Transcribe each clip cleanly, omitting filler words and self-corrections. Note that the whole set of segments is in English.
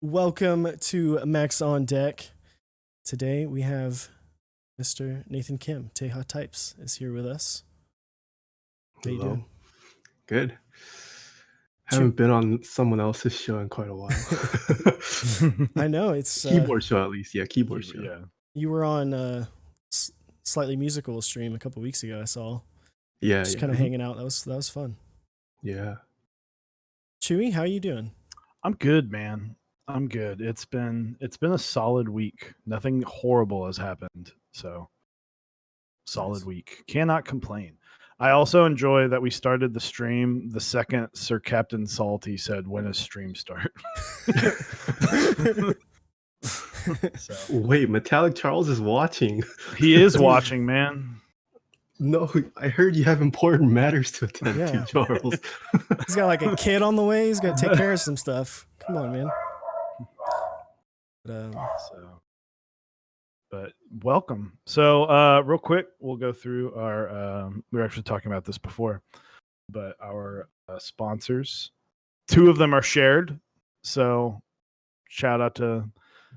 Welcome to Max on Deck. Today we have Mr. Nathan Kim, TaehaTypes, is here with us. How you Hello. doing? Good. Haven't been on someone else's show in quite a while. I know it's Keyboard show, at least. Yeah, keyboard show. Yeah. you were on Slightly Musical stream a couple weeks ago. I saw Yeah, just yeah. kind of hanging out. That was fun. Yeah. Chewy, how you doing? I'm good, man. I'm good. It's been a solid week. Nothing horrible has happened. So solid Nice. week. Cannot complain. I also enjoy that we started the stream the second Sir Captain Salty said, "When does stream start?" So Wait, Metallic Charles is watching. he is watching, man. No, I heard you have important matters to attend Yeah. to, Charles. He's got like a kid on the way. He's got to take care of some stuff. Come on, man. But welcome. So real quick, we'll go through our we were actually talking about this before, but our sponsors, two of them are shared. So shout out to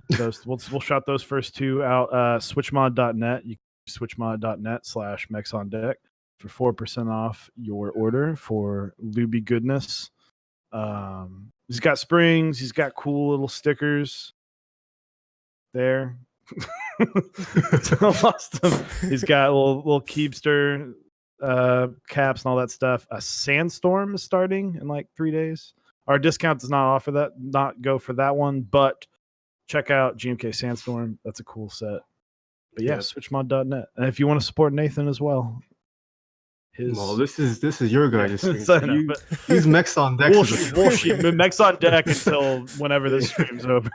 those. we'll shout those first two out. Switchmod.net. You switchmod.net/mexondeck for 4% off your order for Luby goodness. He's got springs, he's got cool little stickers there. Lost him. He's got little Keepster caps and all that stuff. A sandstorm is starting in like 3 days. Our discount does not go for that one, but check out GMK Sandstorm. That's a cool set. But yeah, switchmod.net. And if you want to support Nathan as well, Well, this is your guys' stream. So Use Mex on Deck. We'll Mex on Deck until whenever this stream's over.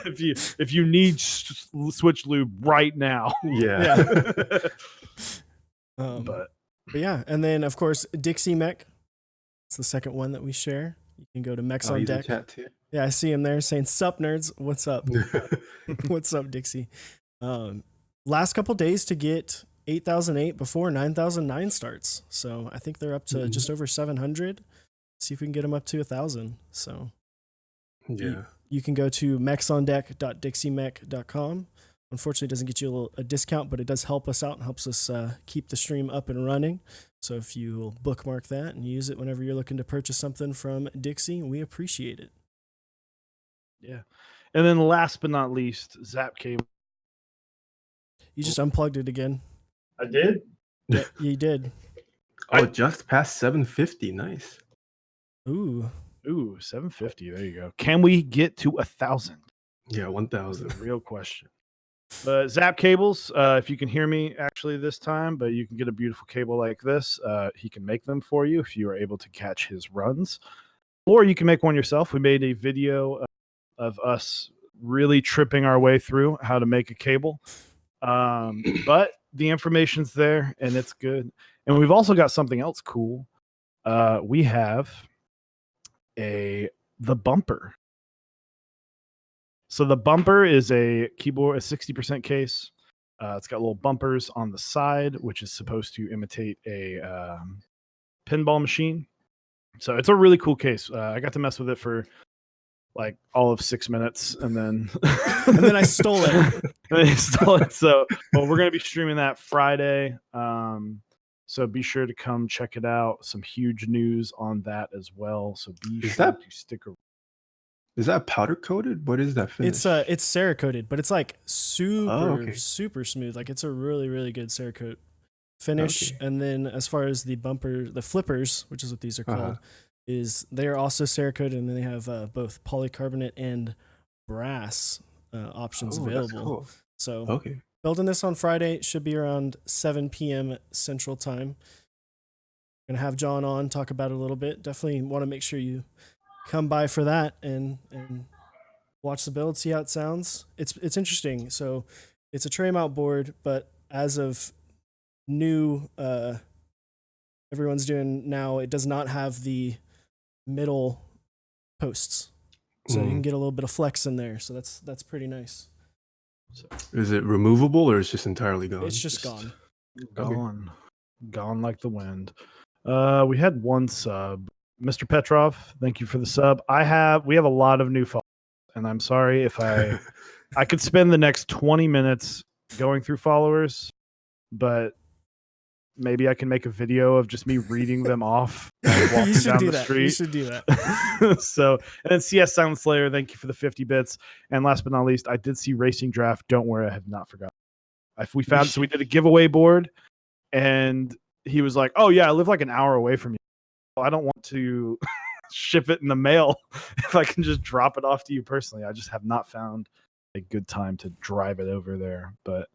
if you need Switch Lube right now. Yeah. But yeah, and then of course Dixie Mech. It's the second one that we share. You can go to Mex on Deck. Chat too. Yeah, I see him there saying, "Sup, nerds? What's up? What's up, Dixie?" Last couple days to get 8008 before 9009 starts. So I think they're up to just over 700. See if we can get them up to 1,000. So yeah, you can go to mexondec.dixiemech.com. Unfortunately, it doesn't get you a discount, but it does help us out and helps us keep the stream up and running. So if you will bookmark that and use it whenever you're looking to purchase something from Dixie, we appreciate it. Yeah. And then last but not least, Zap Cable. You just unplugged it again. I did? Yeah, you did. Oh, just past 750. Nice. Ooh, 750. There you go. Can we get to 1,000? Yeah, 1,000. That's a real question. But Zap Cables, if you can hear me actually this time, but you can get a beautiful cable like this. He can make them for you if you are able to catch his runs. Or you can make one yourself. We made a video of us really tripping our way through how to make a cable. But the information's there and it's good. And we've also got something else cool. We have the bumper. So the bumper is a keyboard, a 60% case. It's got little bumpers on the side, which is supposed to imitate a pinball machine. So it's a really cool case. I got to mess with it for like all of 6 minutes, and then I stole it. So, well, we're gonna be streaming that Friday. So be sure to come check it out. Some huge news on that as well. So be sure to stick around. Is that powder coated? What is that finish? It's Cerakoted, but it's like super smooth. Like it's a really, really good Cerakote finish. Okay. And then as far as the flippers, which is what these are called, is they are also Cerakoted, and then they have both polycarbonate and brass options available. Cool. So building this on Friday, should be around 7 p.m. Central Time. Gonna have John on, talk about it a little bit. Definitely want to make sure you come by for that and watch the build, see how it sounds. It's interesting. So it's a tray mount board, but as of new everyone's doing now, it does not have the middle posts. So you can get a little bit of flex in there. So that's pretty nice. So, is it removable or it's just entirely gone? It's just gone. Gone like the wind. We had one sub. Mr. Petrov, thank you for the sub. We have a lot of new followers. and I'm sorry if I could spend the next 20 minutes going through followers, but maybe I can make a video of just me reading them off as You walking should down do the that. street. You should do that. So, and then CS Silent Slayer, thank you for the 50 bits. And last but not least, I did see Racing Draft. Don't worry, I have not forgotten. If we found, so we did a giveaway board, and he was like, "Oh yeah, I live like an hour away from you. I don't want to ship it in the mail if I can just drop it off to you personally. I just have not found a good time to drive it over there." But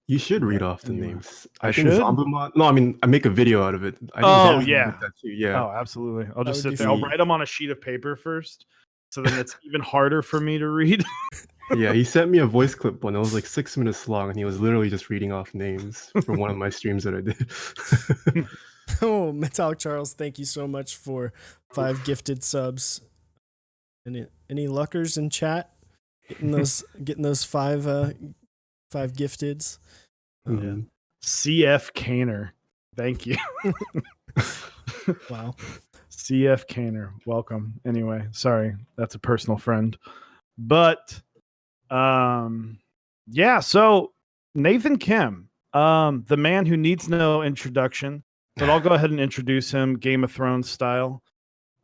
You should read off the anyway. names. I think should? Zombamon. No, I mean I make a video out of it. I think Oh, Zombamon yeah. did that too. Yeah. Oh, absolutely. I'll just would sit be there. I'll fun. write them on a sheet of paper first, so then it's even harder for me to read. Yeah, he sent me a voice clip one. It was like 6 minutes long, and he was literally just reading off names for one of my streams that I did. Oh, Metallic Charles, thank you so much for 5 gifted subs. Any luckers in chat getting those 5 gifteds? Oh, yeah. CF Canner, thank you. Wow. CF Canner, welcome. Anyway, sorry, that's a personal friend. But yeah, so Nathan Kim, the man who needs no introduction, but I'll go ahead and introduce him Game of Thrones style.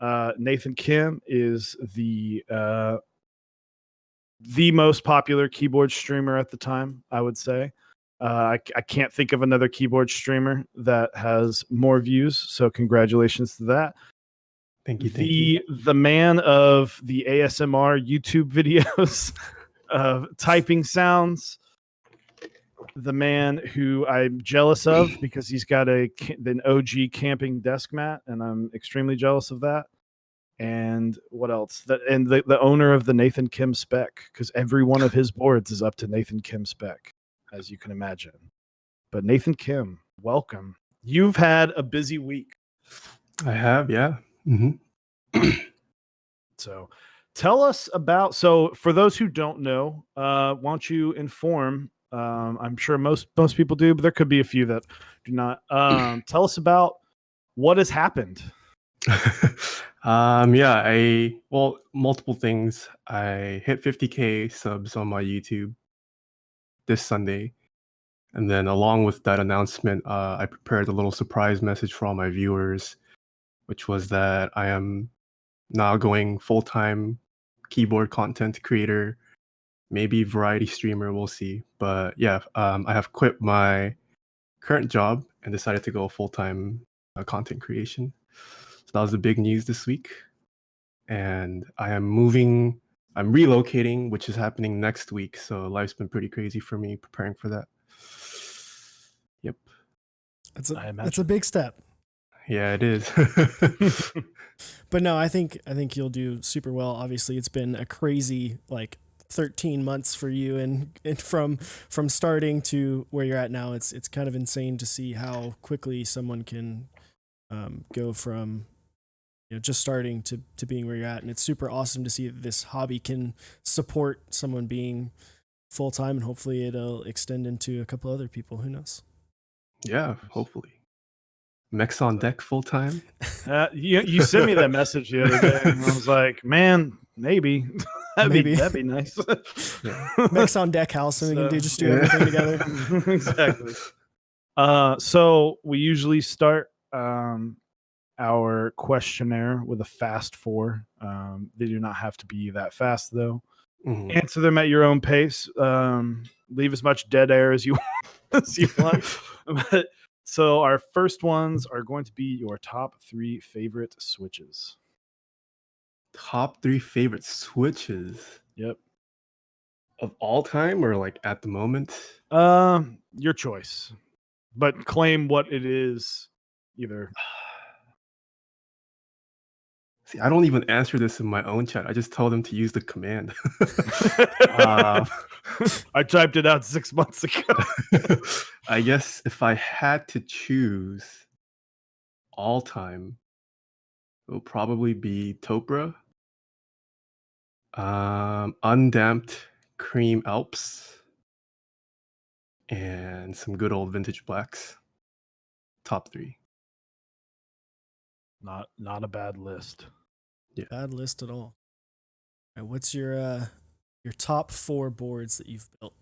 Nathan Kim is the most popular keyboard streamer at the time, I would say. I can't think of another keyboard streamer that has more views, so congratulations to that. Thank you. The man of the ASMR YouTube videos of typing sounds, the man who I'm jealous of because he's got an OG camping desk mat, and I'm extremely jealous of that. And what else? The owner of the Nathan Kim spec, because every one of his boards is up to Nathan Kim spec, as you can imagine. But Nathan Kim, welcome. You've had a busy week. I have, yeah. Mm-hmm. So tell us about, so for those who don't know, why don't you inform, I'm sure most people do, but there could be a few that do not. Tell us about what has happened. Yeah, multiple things. I hit 50K subs on my YouTube this Sunday. And then along with that announcement, I prepared a little surprise message for all my viewers, which was that I am now going full-time keyboard content creator, maybe variety streamer, we'll see. But yeah, I have quit my current job and decided to go full-time content creation. So that was the big news this week. And I'm relocating, which is happening next week. So life's been pretty crazy for me preparing for that. Yep. That's a big step. Yeah, it is. But no, I think you'll do super well. Obviously, it's been a crazy 13 months for you, and from starting to where you're at now, it's kind of insane to see how quickly someone can go from just starting to being where you're at. And it's super awesome to see that this hobby can support someone being full time, and hopefully it'll extend into a couple other people. Who knows? Yeah, hopefully. Mechs on deck full time. You sent me that message the other day, and I was like, man, maybe. That'd be nice. Mechs on deck house, and we can do everything together. Exactly. So we usually start our questionnaire with a fast 4. They do not have to be that fast, though. Mhm. Answer them at your own pace. Leave as much dead air as you want. But, so our first ones are going to be your top 3 favorite switches. Top 3 favorite switches. Yep. Of all time or at the moment? Your choice, but claim what it is. Either. See, I don't even answer this in my own chat. I just tell them to use the command. I typed it out 6 months ago. I guess if I had to choose all time, it will probably be Topra, undamped cream Alps, and some good old vintage blacks. Top 3. Not a bad list. Yeah. Bad list at all. right, what's your top 4 boards that you've built?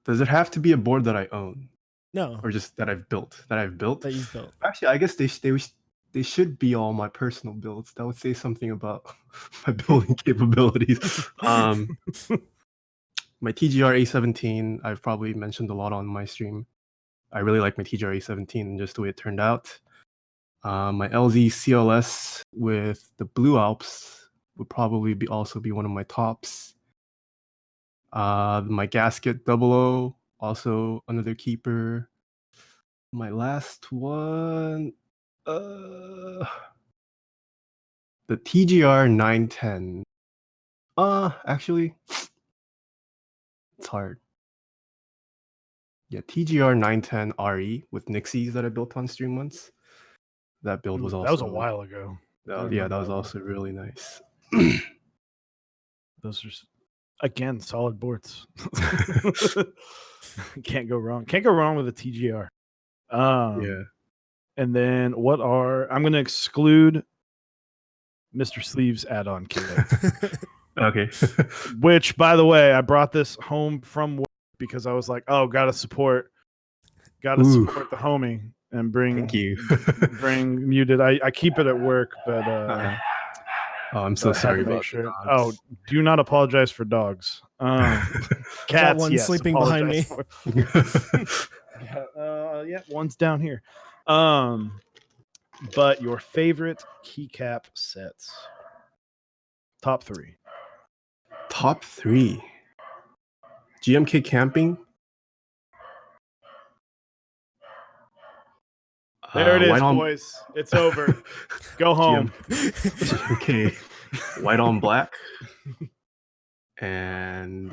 Does it have to be a board that I own, No, or just that I've built? That I've built. that you've built. Actually, I guess they should be all my personal builds. That would say something about my building capabilities. My TGR A17, I've probably mentioned a lot on my stream. I really like my TGR A17 and just the way it turned out. My LZ CLS with the Blue Alps would probably also be one of my tops. My Gasket 00, also another keeper. My last one, the TGR 910. Actually, it's hard. Yeah, TGR 910 RE with Nixies that I built on stream once. That build was Ooh, also that was a while ago. that was that one. also really nice. Those are again solid boards. Can't go wrong. Can't go wrong with a TGR. Yeah. And then I'm going to exclude Mr. Sleeves add-on kit. Okay. Which, by the way, I brought this home from work because I was like, oh, gotta support the homie and Thank you. bring muted. I keep it at work, but Oh, I'm so I had sorry to make about sure. the Oh, dogs. do not apologize for dogs. I got Cats, one yes, sleeping behind me. Yeah, one's down here. But your favorite keycap sets? Top 3. Top 3. GMK camping. There it is, White on boys. It's over. Go home. GMK white on black. And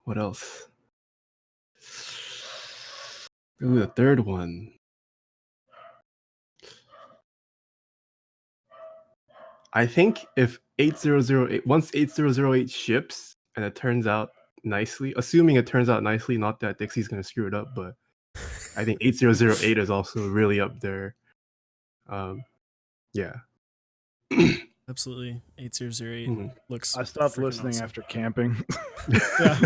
what else? Ooh, the third one. I think if 8008 once 8008 ships and it turns out nicely, assuming it turns out nicely, not that Dixie's gonna screw it up, but I think 8008 is also really up there. Yeah. Absolutely. 8008 looks I stopped freaking listening awesome. after camping. Yeah.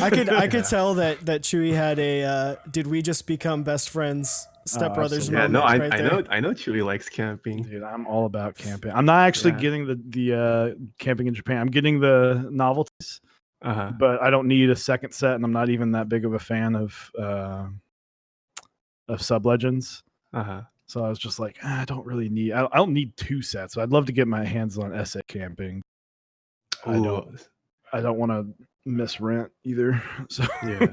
I could tell that Chewy had a did we just become best friends stepbrothers absolutely. Yeah, moment no, I there. I know Chewy likes camping. Dude, I'm all about camping. I'm not actually getting the camping in Japan. I'm getting the novelties, but I don't need a second set, and I'm not even that big of a fan of Sub Legends. So I was just like, I don't really need. I don't need 2 sets. So I'd love to get my hands on SA camping. I don't want to miss rent either. So yeah,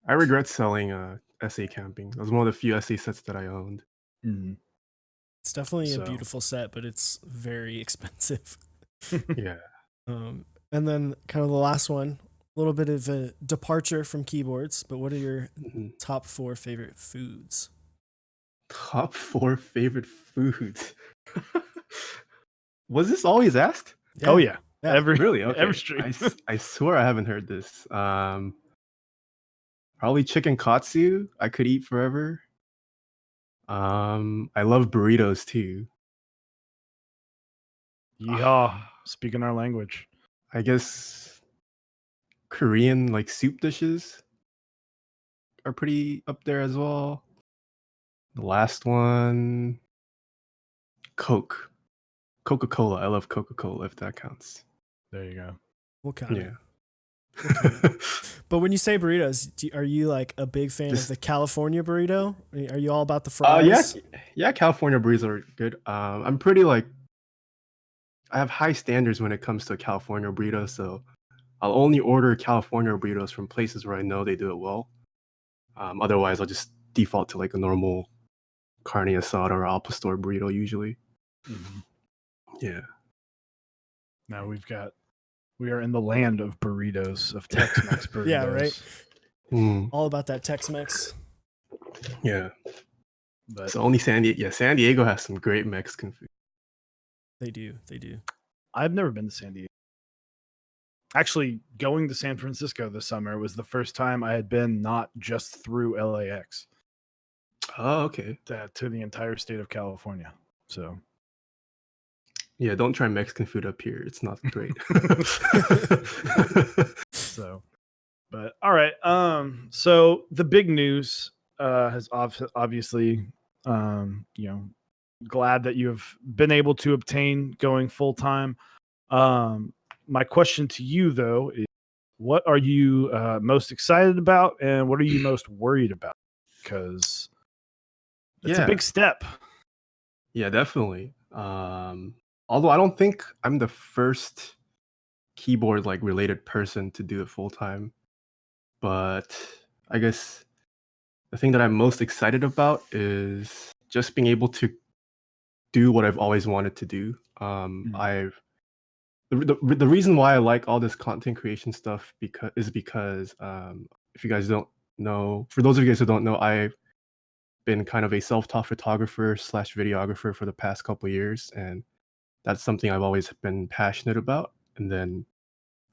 I regret selling SA camping. It was one of the few SA sets that I owned. It's definitely a beautiful set, but it's very expensive. Yeah. And then kind of the last one, a little bit of a departure from keyboards, but what are your top 4 favorite foods? Top 4 favorite foods. Was this always asked? Yeah. Oh yeah. Really? Okay. Every stream. I swear I haven't heard this. Probably chicken katsu. I could eat forever. I love burritos too. Yeehaw. Speaking our language. I guess Korean like soup dishes are pretty up there as well. The last one, Coca-Cola. I love Coca-Cola if that counts. There you go. We'll count Yeah. it. But when you say burritos, are you like a big fan of the California burrito? Are you all about the fries? Yeah, California burritos are good. I'm pretty like I have high standards when it comes to California burritos, so I'll only order California burritos from places where I know they do it well. Otherwise, I'll just default to like a normal carne asada or al pastor burrito usually. Yeah. Now we are in the land of burritos, of Tex-Mex burritos. Yeah, right. All about that Tex-Mex. Yeah. But so only San Diego has some great Mexican food. They do. I've never been to San Diego. Actually, going to San Francisco this summer was the first time I had been not just through LAX. Oh, okay. To the entire state of California. So Yeah, don't try Mexican food up here. It's not great. so, but all right. So the big news has obviously, glad that you have been able to obtain going full time. My question to you though is, what are you most excited about, and what are you most worried about? Because it's a Yeah. big step. Yeah, definitely. Although I don't think I'm the first keyboard like related person to do it full time, but I guess the thing that I'm most excited about is just being able to do what I've always wanted to do. I've the reason why I like all this content creation stuff because if you guys don't know, for those of you guys who don't know, I've been kind of a self-taught photographer slash videographer for the past couple years, and that's something I've always been passionate about. And then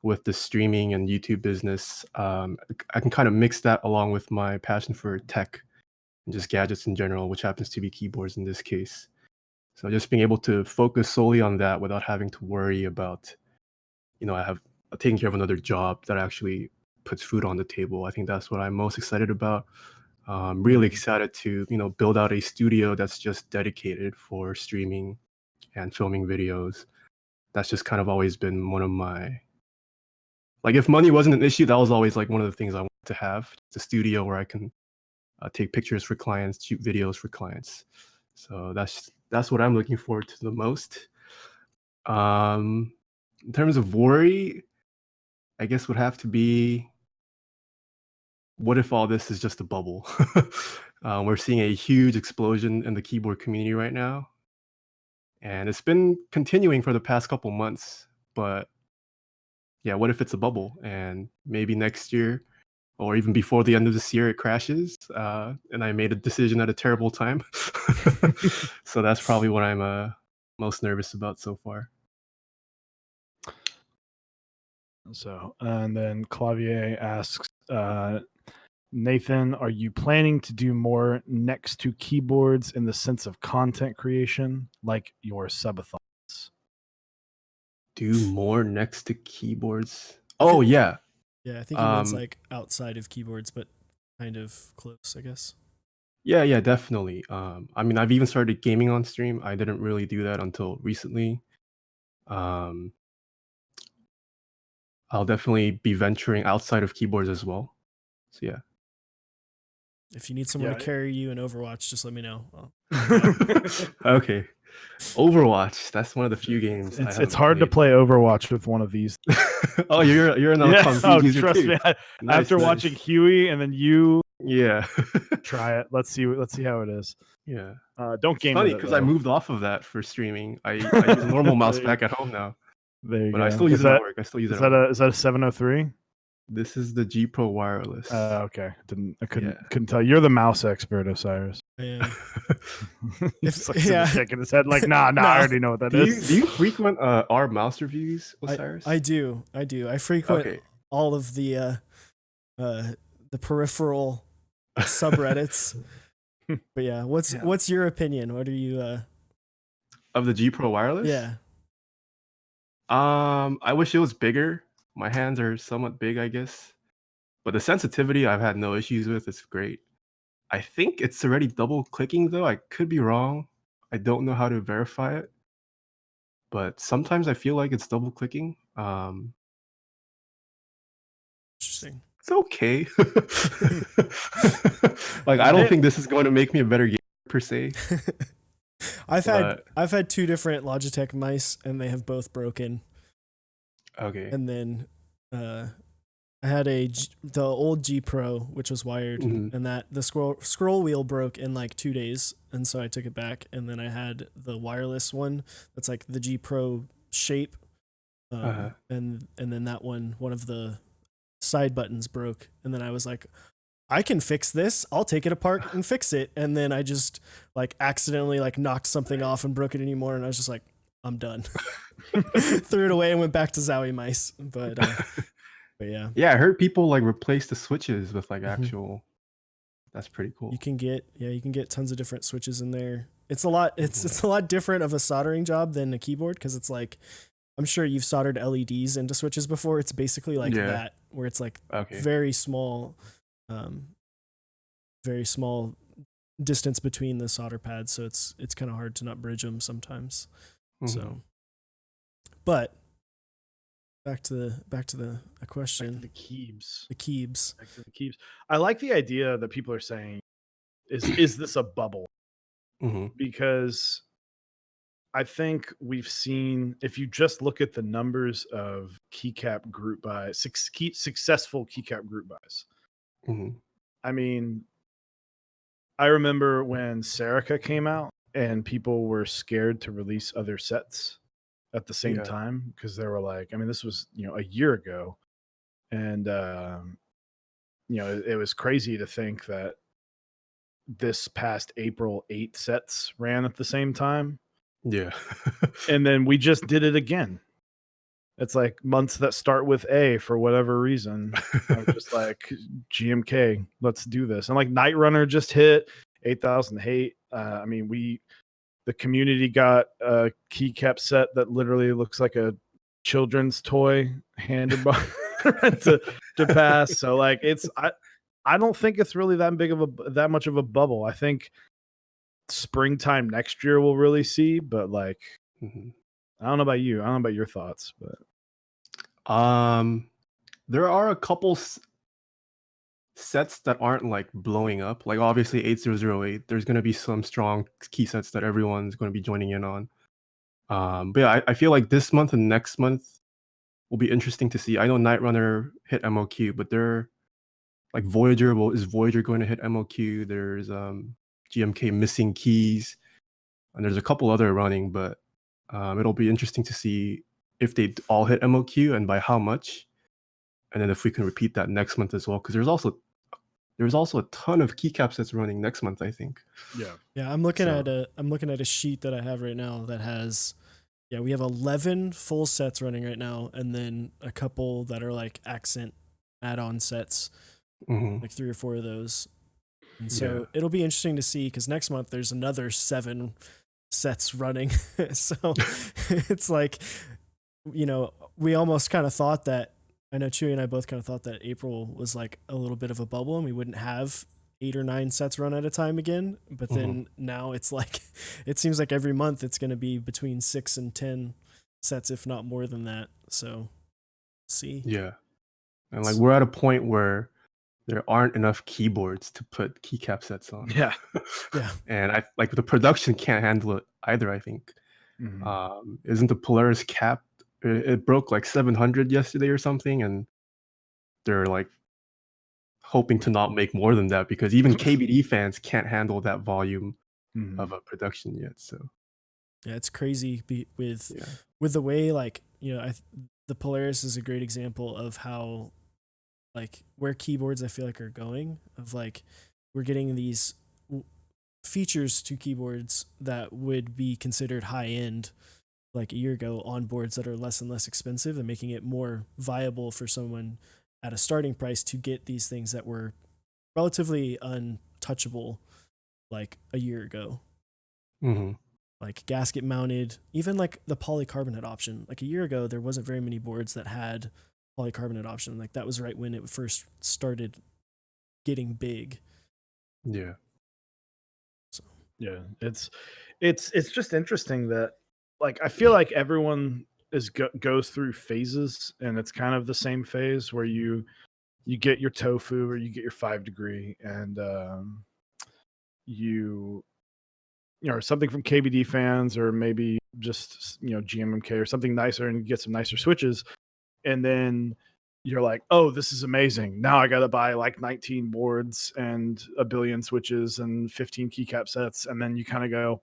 with the streaming and YouTube business, I can kind of mix that along with my passion for tech and just gadgets in general, which happens to be keyboards in this case. So just being able to focus solely on that without having to worry about, I have taking care of another job that actually puts food on the table. I think that's what I'm most excited about. Really excited to, build out a studio that's just dedicated for streaming and filming videos. That's just kind of always been one of my, like, if money wasn't an issue, that was always like one of the things I wanted to have. It's a studio where I can take pictures for clients, shoot videos for clients. So that's what I'm looking forward to the most. In terms of worry, I guess would have to be, what if all this is just a bubble? We're seeing a huge explosion in the keyboard community right now, and it's been continuing for the past couple months. But yeah, what if it's a bubble and maybe next year or even before the end of this year it crashes, and I made a decision at a terrible time? So that's probably what I'm most nervous about so far. So, and then Clavier asks, Nathan, are you planning to do more next to keyboards in the sense of content creation, like your subathons? Do more next to keyboards. Oh yeah. Yeah, I think he means like outside of keyboards, but kind of close, I guess. Yeah, definitely. I mean, I've even started gaming on stream. I didn't really do that until recently. Um, I'll definitely be venturing outside of keyboards as well. So yeah. If you need someone Yeah. to carry you in Overwatch, just let me know. Okay. Overwatch. That's one of the few games I It's haven't hard to played. play Overwatch with one of these. Oh, you're an Yeah, Alcon user trust too. me. Nice, After nice. watching Huey and then you Yeah. try it, let's see how it is. Yeah. Don't It's game funny with it because I though. moved off of that for streaming. I use a normal mouse back at home now, There you but go. I still use it at work. I still use it Is at work. that a 703? This is the G Pro wireless. Okay. I couldn't Yeah. couldn't tell. You're the mouse expert, Osiris. I am. He's like yeah. shaking his head like, nah, No. I already know what that Do is. you frequent our mouse reviews, Osiris? I do. I frequent Okay. all of the peripheral subreddits. But yeah, what's your opinion? What are you Of the G Pro wireless? Yeah. I wish it was bigger. My hands are somewhat big, I guess. But the sensitivity I've had no issues with. It's great. I think it's already double clicking though. I could be wrong. I don't know how to verify it. But sometimes I feel like it's double clicking. Interesting. It's okay. Like, I don't think this is going to make me a better gamer per se. I've had two different Logitech mice and they have both broken. Okay. And then I had the old G Pro, which was wired, and that the scroll wheel broke in like 2 days, and so I took it back. And then I had the wireless one that's like the G Pro shape, and then that one of the side buttons broke, and then I was like, I can fix this. I'll take it apart and fix it. And then I just like accidentally like knocked something off and broke it anymore, and I was just like, I'm done. Threw it away and went back to Zowie mice, but yeah. Yeah, I heard people like replace the switches with like actual. That's pretty cool. You can get tons of different switches in there. It's a lot. It's a lot different of a soldering job than a keyboard because it's like I'm sure you've soldered LEDs into switches before. It's basically like Yeah. that, where it's like Okay. very small, very small distance between the solder pads, so it's kind of hard to not bridge them sometimes. So, but back to the question. The Keebs. The Keebs. Back to the Keebs. I like the idea that people are saying, is this a bubble? Because I think we've seen, if you just look at the numbers of keycap group buys, successful keycap group buys. I mean, I remember when Serica came out and people were scared to release other sets at the same time because they were like, I mean, this was, a year ago. And, it was crazy to think that this past April 8 sets ran at the same time. Yeah. And then we just did it again. It's like months that start with A for whatever reason. I'm just like, GMK, let's do this. And like Night Runner just hit 8,000 hate. I mean, the community got a keycap set that literally looks like a children's toy handed by to pass. So like I don't think it's really that much of a bubble. I think springtime next year we'll really see, but like I don't know about you. I don't know about your thoughts, but there are a couple sets that aren't like blowing up. Like obviously 8008, there's going to be some strong key sets that everyone's going to be joining in on. But yeah, I feel like this month and next month will be interesting to see. I know Night Runner hit MOQ, but they're like Voyager. Well, is Voyager going to hit MOQ? There's GMK missing keys, and there's a couple other running, but it'll be interesting to see if they all hit MOQ and by how much, and then if we can repeat that next month as well. Because there's also a ton of keycap sets running next month, I think. Yeah. I'm looking at a sheet that I have right now that has, we have 11 full sets running right now, and then a couple that are like accent add-on sets, like 3 or 4 of those. And so it'll be interesting to see because next month there's another 7 sets running. So it's like, we almost kind of thought that, I know Chewy and I both kind of thought that April was like a little bit of a bubble and we wouldn't have 8 or 9 sets run at a time again. But then now it's like, it seems like every month it's going to be between 6 and 10 sets, if not more than that. So see. Yeah. And like we're at a point where there aren't enough keyboards to put keycap sets on. Yeah. And I like the production can't handle it either, I think. Isn't the Polaris cap, it broke like 700 yesterday or something, and they're like hoping to not make more than that because even KBD fans can't handle that volume of a production yet. So yeah, it's crazy with the way, like, the Polaris is a great example of how, like, where keyboards I feel like are going, of like we're getting these features to keyboards that would be considered high end like a year ago on boards that are less and less expensive, and making it more viable for someone at a starting price to get these things that were relatively untouchable like a year ago. Like gasket mounted, even like the polycarbonate option. Like a year ago, there wasn't very many boards that had polycarbonate option. Like that was right when it first started getting big. Yeah. So yeah, it's just interesting that, like, I feel like everyone goes through phases, and it's kind of the same phase where you get your tofu or you get your 5 degree, and you or something from KBD fans, or maybe just GMMK or something nicer, and you get some nicer switches, and then you're like, oh, this is amazing. Now I got to buy like 19 boards and a billion switches and 15 keycap sets. And then you kind of go,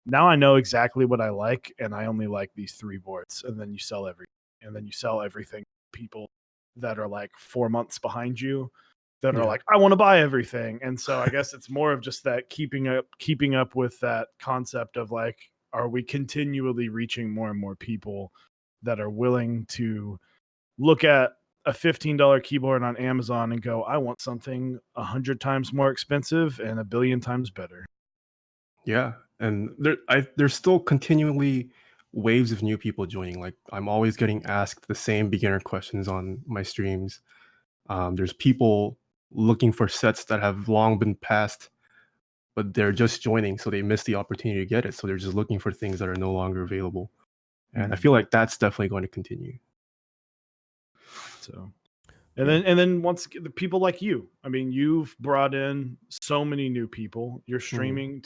now I know exactly what I like, and I only like these 3 boards. And then you sell everything to people that are like 4 months behind you, that are like, I want to buy everything. And so I guess it's more of just that keeping up with that concept of like, are we continually reaching more and more people that are willing to look at a $15 keyboard on Amazon and go, I want something 100 times more expensive and a billion times better. Yeah. and there's still continually waves of new people joining. Like I'm always getting asked the same beginner questions on my streams. There's people looking for sets that have long been passed, but they're just joining, so they missed the opportunity to get it. So they're just looking for things that are no longer available. And I feel like that's definitely going to continue. So, and then once the people like you, I mean, you've brought in so many new people. Your streaming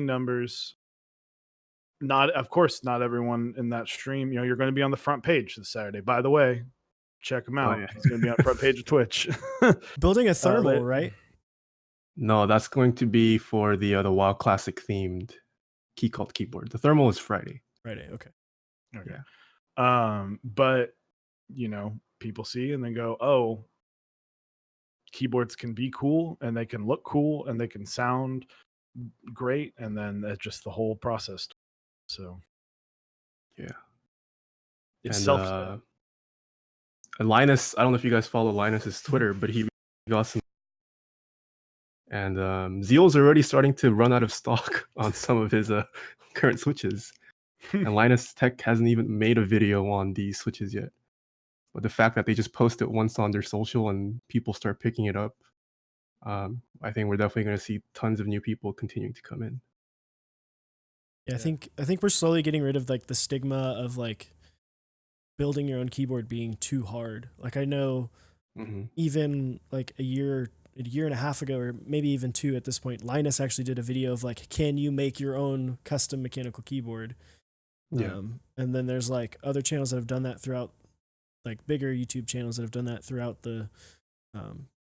numbers. Not, of course, not everyone in that stream. You know, you're going to be on the front page this Saturday. By the way, check him out. Yeah. He's going to be on the front page of Twitch. Building a thermal, right? No, that's going to be for the WoW Classic themed key called keyboard. The thermal is Friday. Friday, okay. Yeah. But you know, people see and then go, oh, keyboards can be cool and they can look cool and they can sound great, and then that's just the whole process. So yeah, it's and Linus, I don't know if you guys follow Linus's Twitter, but he got some, and Zeal's already starting to run out of stock on some of his current switches, and Linus Tech hasn't even made a video on these switches yet. But the fact that they just post it once on their social and people start picking it up, I think we're definitely going to see tons of new people continuing to come in. Yeah, I think we're slowly getting rid of like the stigma of like building your own keyboard being too hard. Like I know even like a year and a half ago, or maybe even 2 at this point, Linus actually did a video of like, can you make your own custom mechanical keyboard? Yeah. And then there's like other channels that have done that throughout, like bigger YouTube channels that have done that throughout the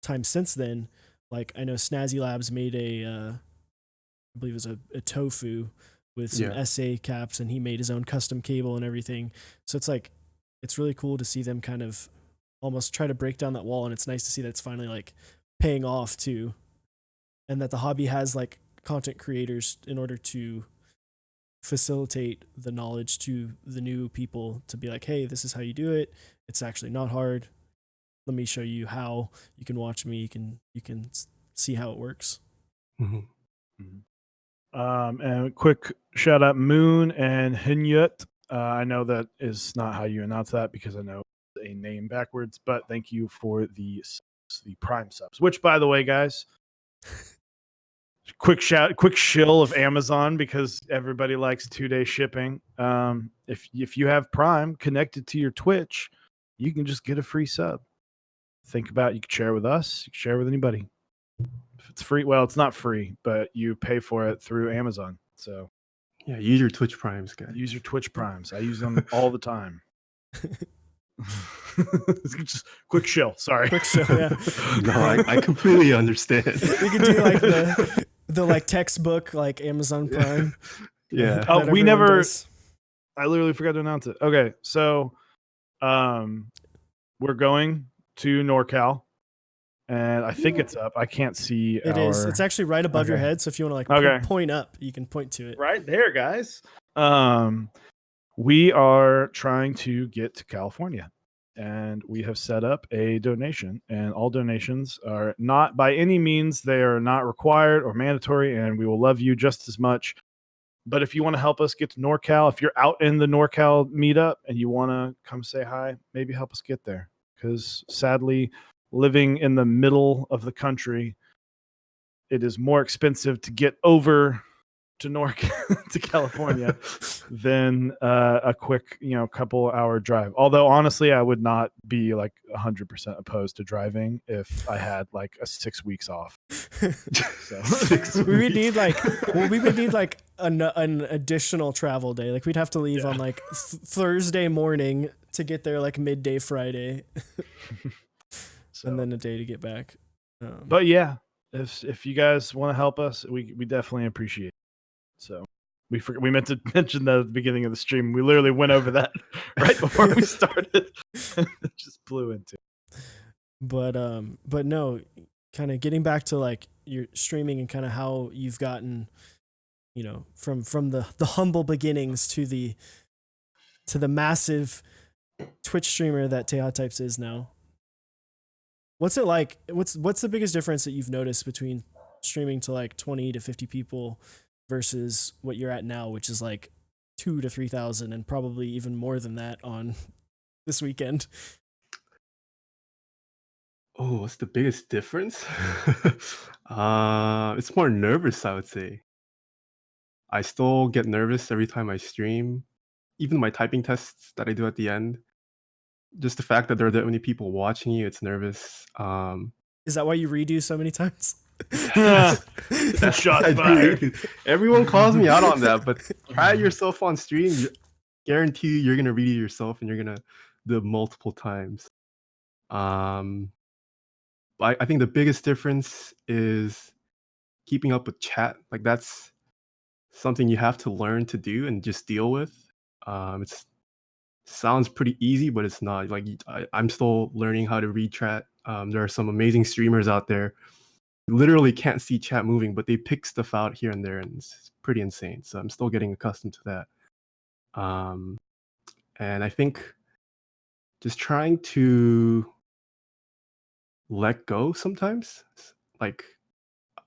time since then. Like I know Snazzy Labs made I believe it was a tofu with some SA caps, and he made his own custom cable and everything. So it's like, it's really cool to see them kind of almost try to break down that wall. And it's nice to see that it's finally like paying off too. And that the hobby has like content creators in order to facilitate the knowledge to the new people to be like, hey, this is how you do it. It's actually not hard. Let me show you how. You can watch me. You can see how it works. And a quick shout out Moon and Hinyut. I know that is not how you announce that because I know a name backwards, but thank you for the Prime subs. Which, by the way, guys, quick shill of Amazon because everybody likes 2-day shipping. If you have Prime connected to your Twitch, you can just get a free sub. Think about, you can share with us, you can share with anybody. If it's free, well, it's not free, but you pay for it through Amazon. So yeah, use your Twitch Primes, guys. Use your Twitch Primes. I use them all the time. Just quick shill. Sorry. Quick shill. Yeah. No, I completely understand. We could do like the like textbook like Amazon Prime. Yeah. Oh, we never. Does. I literally forgot to announce it. Okay, so, we're going to NorCal, and I think it's up. I can't see. It is. It's actually right above your head. So if you want to like point up, you can point to it. Right there, guys. We are trying to get to California, and we have set up a donation, and all donations are not by any means, they are not required or mandatory, and we will love you just as much. But if you want to help us get to NorCal, if you're out in the NorCal meetup and you want to come say hi, maybe help us get there. Because sadly, living in the middle of the country, it is more expensive to get over to to California than a quick, couple hour drive. Although honestly, I would not be like 100% opposed to driving if I had like a 6 weeks off. So we would need like an additional travel day. Like we'd have to leave on like Thursday morning to get there like midday Friday, and then a day to get back. But yeah, if you guys want to help us, we definitely appreciate it. So we meant to mention that at the beginning of the stream. We literally went over that right before we started. It just blew into it. But no, kind of getting back to like your streaming and kind of how you've gotten, from the humble beginnings to the massive Twitch streamer that TaehaTypes is now. What's it like? What's the biggest difference that you've noticed between streaming to like 20 to 50 people versus what you're at now, which is like 2 to 3,000 and probably even more than that on this weekend? Oh, what's the biggest difference? It's more nervous, I would say. I still get nervous every time I stream. Even my typing tests that I do at the end, just the fact that there are that many people watching you, it's nervous. Is that why you redo so many times? That's Shots I do fired. redo. Everyone calls me out on that, but try it yourself on stream. Guarantee you're gonna read it yourself, and you're gonna do it multiple times. Um, I think the biggest difference is keeping up with chat. Like that's something you have to learn to do and just deal with. It's sounds pretty easy, but it's not. Like I'm still learning how to read chat. There are some amazing streamers out there who literally can't see chat moving, but they pick stuff out here and there, and it's pretty insane. So I'm still getting accustomed to that. And I think just trying to let go sometimes. Like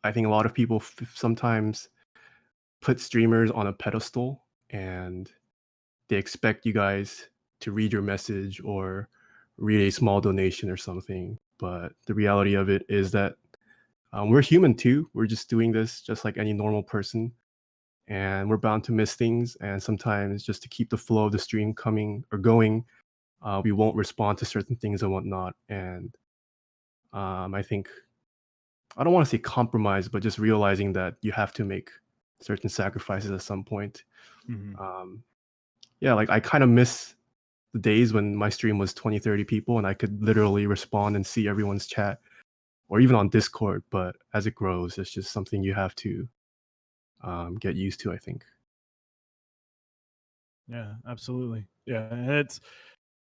I think a lot of people sometimes put streamers on a pedestal and they expect you guys to read your message or read a small donation or something. But the reality of it is that we're human too. We're just doing this just like any normal person. And we're bound to miss things. And sometimes just to keep the flow of the stream coming or going, we won't respond to certain things and whatnot. And I think, I don't want to say compromise, but just realizing that you have to make certain sacrifices at some point. Mhm. Yeah, like I kind of miss the days when my stream was 20, 30 people and I could literally respond and see everyone's chat or even on Discord. But as it grows, it's just something you have to get used to, I think. Yeah, absolutely. Yeah, and it's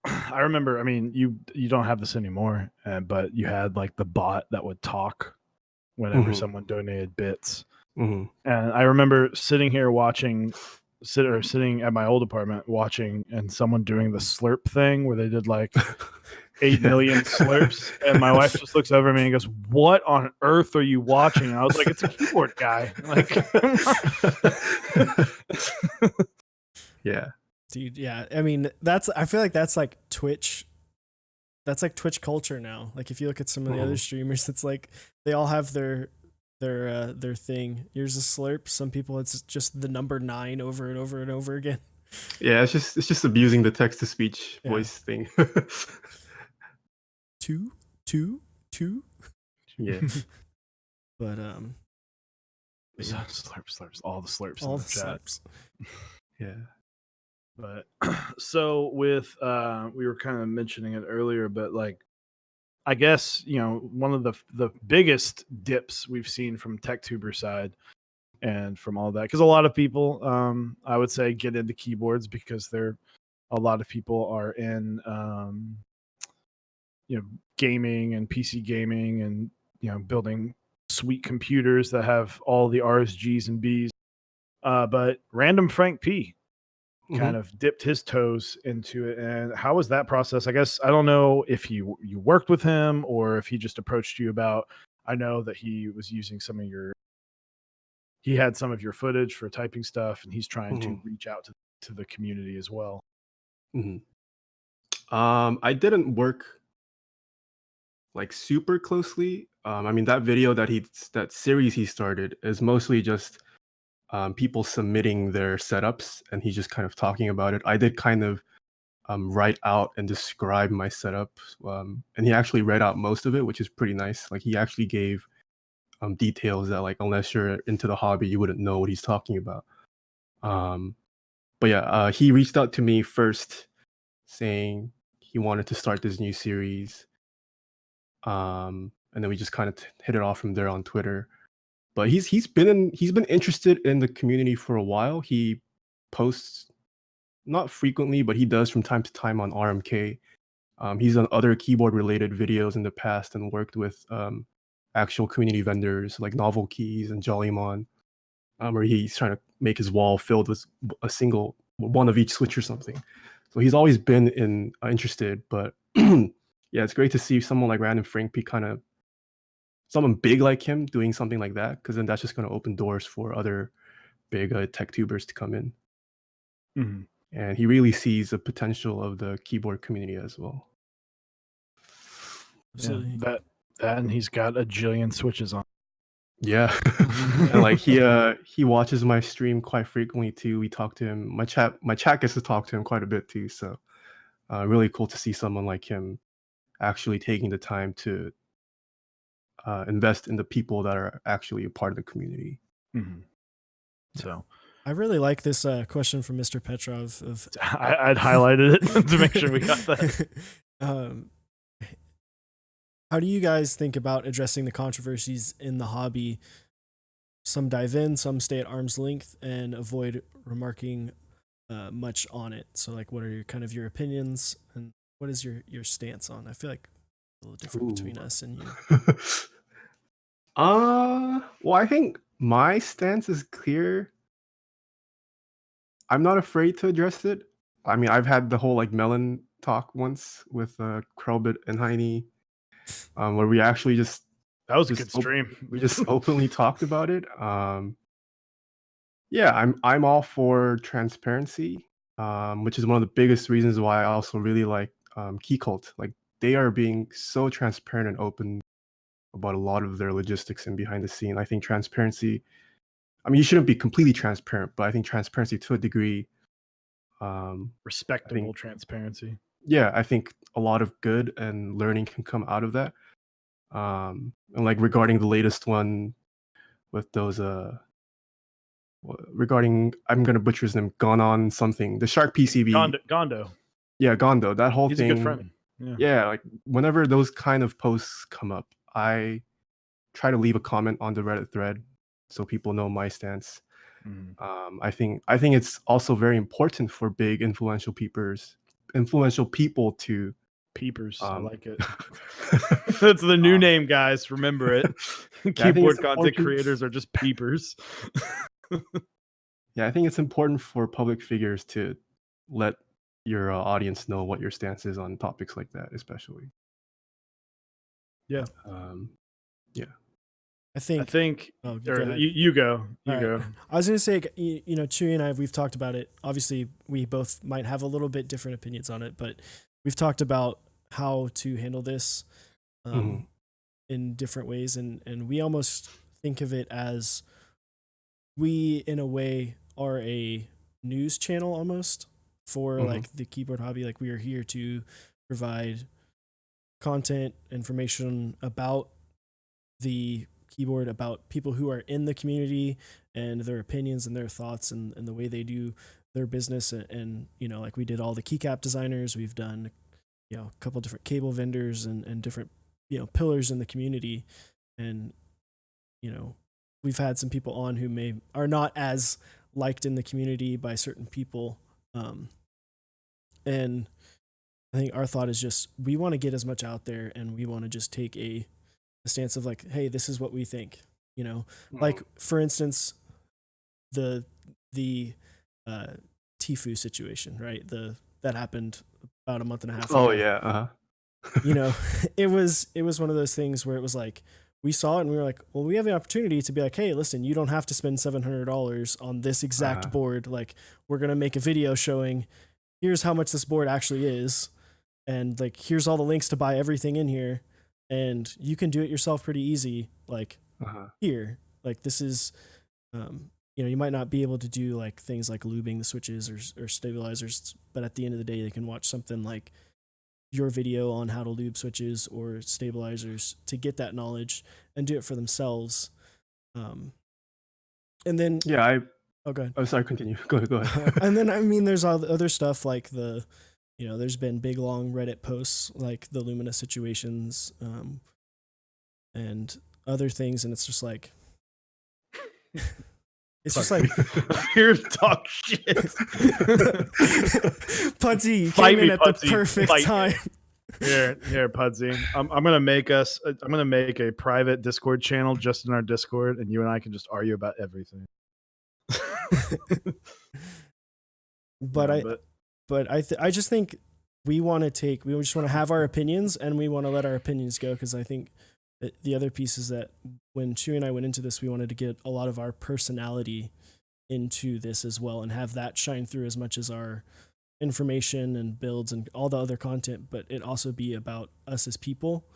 I remember. I mean, you don't have this anymore, but you had like the bot that would talk whenever Hmm. someone donated bits. Hmm. And I remember sitting here watching, sitting at my old apartment watching, and someone doing the slurp thing where they did like 8 million slurps, and my wife just looks over at me and goes, "What on earth are you watching?" And I was like, "It's a keyboard guy." Like, Yeah. Dude, yeah. I mean, I feel like that's like Twitch. That's like Twitch culture now. Like if you look at some of the other Mhm. streamers, it's like they all have their thing. Yours is slurp. Some people it's just the number 9 over and over and over again. Yeah, it's just abusing the text to speech Yeah. voice thing. 2, 2, 2. Yeah. But yeah, slurps, all the slurps all in the the chat. slurps. Yeah. But so with we were kind of mentioning it earlier, but like I guess one of the biggest dips we've seen from TechTuber side and from all that, because a lot of people I would say get into keyboards because a lot of people are in gaming and PC gaming and building sweet computers that have all the R's, G's, and B's. But random Frank P Mhm. kind of dipped his toes into it. And how was that process? I guess I don't know if you worked with him or if he just approached you about. I know that he was using he had some of your footage for typing stuff, and he's trying to Mhm. reach out to the community as well. Mhm. I didn't work like super closely. I mean that series he started is mostly just people submitting their setups, and he's just kind of talking about it. I did kind of write out and describe my setup, and he actually read out most of it, which is pretty nice. Like he actually gave details that like unless you're into the hobby, you wouldn't know what he's talking about. Um, but yeah, he reached out to me first, saying he wanted to start this new series, and then we just kind of hit it off from there on Twitter. But he's been interested in the community for a while. He posts not frequently, but he does from time to time on RMK. He's done other keyboard related videos in the past and worked with actual community vendors like Novel Keys and Jollymon, where he's trying to make his wall filled with a single one of each switch or something. So he's always been interested, but yeah, it's great to see someone like Random Frank P kind of someone big like him doing something like that, because then that's just going to open doors for other big tech tubers to come in. Mhm. And he really sees the potential of the keyboard community as well. Absolutely. Yeah, that and he's got a jillion switches on. Yeah. And like he watches my stream quite frequently too. We talk to him. My chat gets to talk to him quite a bit too. So really cool to see someone like him actually taking the time to invest in the people that are actually a part of the community. Mhm. So I really like this question from Mr. Petrov of I'd highlighted it to make sure we got that. How do you guys think about addressing the controversies in the hobby? Some dive in, some stay at arm's length, and avoid remarking much on it. So, like, what are your opinions, and what is your stance on? I feel like a little different between Ooh. us and you. Well, I think my stance is clear. I'm not afraid to address it. I mean, I've had the whole like melon talk once with Krelbit and Heine, where we actually That was a good stream. we just openly talked about it. Yeah, I'm all for transparency, which is one of the biggest reasons why I also really like Key Cult. Like they are being so transparent and open about a lot of their logistics and behind the scene. I think transparency. I mean, you shouldn't be completely transparent, but I think transparency to a degree. Respectable transparency. Yeah, I think a lot of good and learning can come out of that. And like regarding the latest one with those regarding I'm gonna butcher his name, gone on something, the Shark PCB. Gondo. Yeah, Gondo. That whole He's thing. a good friend. Yeah, like whenever those kind of posts come up, I try to leave a comment on the Reddit thread so people know my stance. Mhm. I think it's also very important for big influential people to Peepers. I like it. yeah, That's the new name, guys. Remember it. I think Keyboard it's content important. creators are just peepers. Yeah, I think it's important for public figures to let your audience know what your stance is on topics like that, especially. Yeah. Yeah. I think. Oh, go or ahead. you go. You All go. right. I was going to say, Chewy and we've talked about it. Obviously, we both might have a little bit different opinions on it, but we've talked about how to handle this in different ways. And we almost think of it as we, in a way, are a news channel almost for like the keyboard hobby. Like we are here to provide content, information about the keyboard, about people who are in the community and their opinions and their thoughts and the way they do their business. And like we did all the keycap designers, we've done, a couple different cable vendors and different, pillars in the community. And, we've had some people on who are not as liked in the community by certain people. And I think our thought is just, we want to get as much out there and we want to just take a stance of like, hey, this is what we think, like for instance, the Tfue situation, right? That happened about a month and a half ago. Oh yeah. It was one of those things where it was like, we saw it and we were like, well, we have the opportunity to be like, hey, listen, you don't have to spend $700 on this exact board. Like, we're going to make a video showing here's how much this board actually is. And like, here's all the links to buy everything in here. And you can do it yourself pretty easy. Like here, like this is, you might not be able to do like things like lubing the switches or stabilizers, but at the end of the day, they can watch something like your video on how to lube switches or stabilizers to get that knowledge and do it for themselves. And then oh, go ahead. Oh, sorry, continue. Go ahead. And then I mean, there's other stuff like there's been big long Reddit posts like the Lumina situations, and other things, and it's just like just like here to talk shit. Pudsey, you came in at the perfect time. Here, Pudsey. I'm gonna make a private Discord channel just in our Discord, and you and I can just argue about everything. But I just think we just want to have our opinions and we want to let our opinions go, because I think that the other piece is that when Chewy and I went into this, we wanted to get a lot of our personality into this as well and have that shine through as much as our information and builds and all the other content, but it also be about us as people.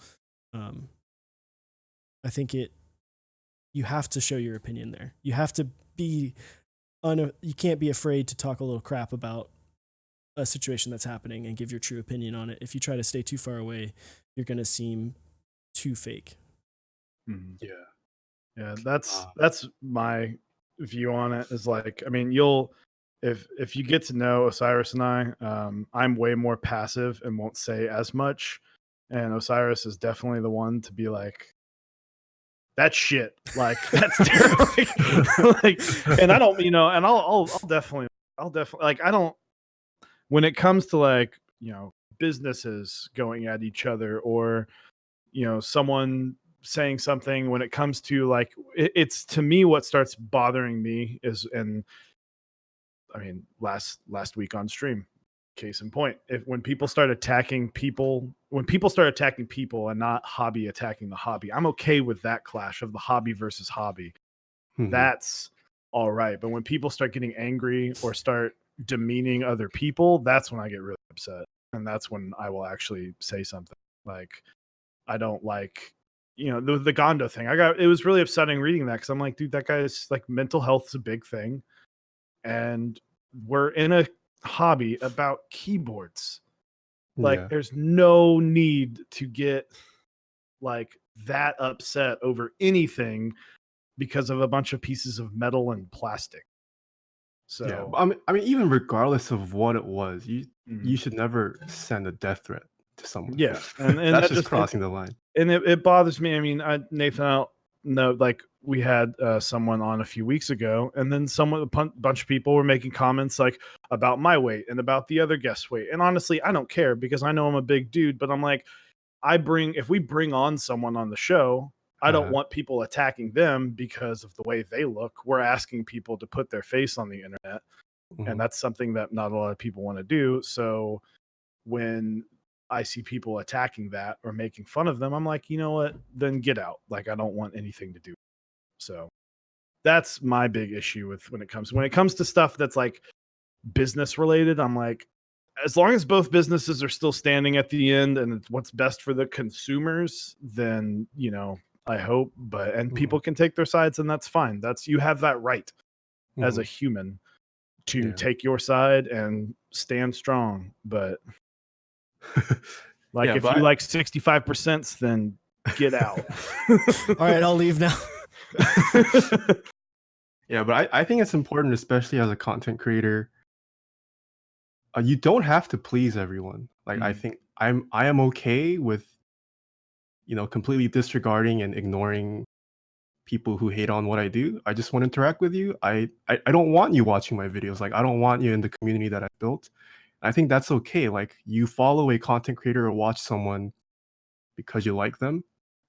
I think you have to show your opinion there. You have to be you can't be afraid to talk a little crap about a situation that's happening and give your true opinion on it. If you try to stay too far away, you're going to seem too fake. Yeah, that's my view on it. Is like, I mean, if you get to know Osiris and I'm way more passive and won't say as much, and Osiris is definitely the one to be like, that's shit, like that's terrible. Like, and I don't, and I'll definitely like, I don't, when it comes to like, businesses going at each other, or someone saying something, when it comes to like, it's to me what starts bothering me is, and I mean, last week on stream, case in point, when people start attacking people and not hobby attacking the hobby, I'm okay with that clash of the hobby versus hobby. That's all right. But when people start getting angry or start demeaning other people, that's when I get really upset. And that's when I will actually say something. Like, I don't like, the Gondo thing. It was really upsetting reading that, because I'm like, dude, that guy's like, mental health is a big thing. And we're in a hobby about keyboards. Like, there's no need to get like that upset over anything because of a bunch of pieces of metal and plastic. So I mean, even regardless of what it was, you should never send a death threat to someone. Yeah, and that's just crossing the line. And it bothers me. I mean, Nathan, I don't know, like, we had someone on a few weeks ago, and then a bunch of people were making comments like about my weight and about the other guest's weight. And honestly, I don't care, because I know I'm a big dude, but I'm like, if we bring on someone on the show, I don't want people attacking them because of the way they look. We're asking people to put their face on the internet, and that's something that not a lot of people want to do. So when I see people attacking that or making fun of them, I'm like, you know what? Then get out. Like, I don't want anything to do. So that's my big issue with when it comes to stuff that's like business related. I'm like, as long as both businesses are still standing at the end and it's what's best for the consumers, then, I hope, and people can take their sides, and that's fine. You have that right as a human to take your side and stand strong. But like, if you like 65%, then get out. All right, I'll leave now. Yeah, but I think it's important, especially as a content creator. You don't have to please everyone. Like, I think I am okay with, completely disregarding and ignoring people who hate on what I do. I just want to interact with you. I don't want you watching my videos. Like, I don't want you in the community that I built. I think that's okay. Like, you follow a content creator or watch someone because you like them,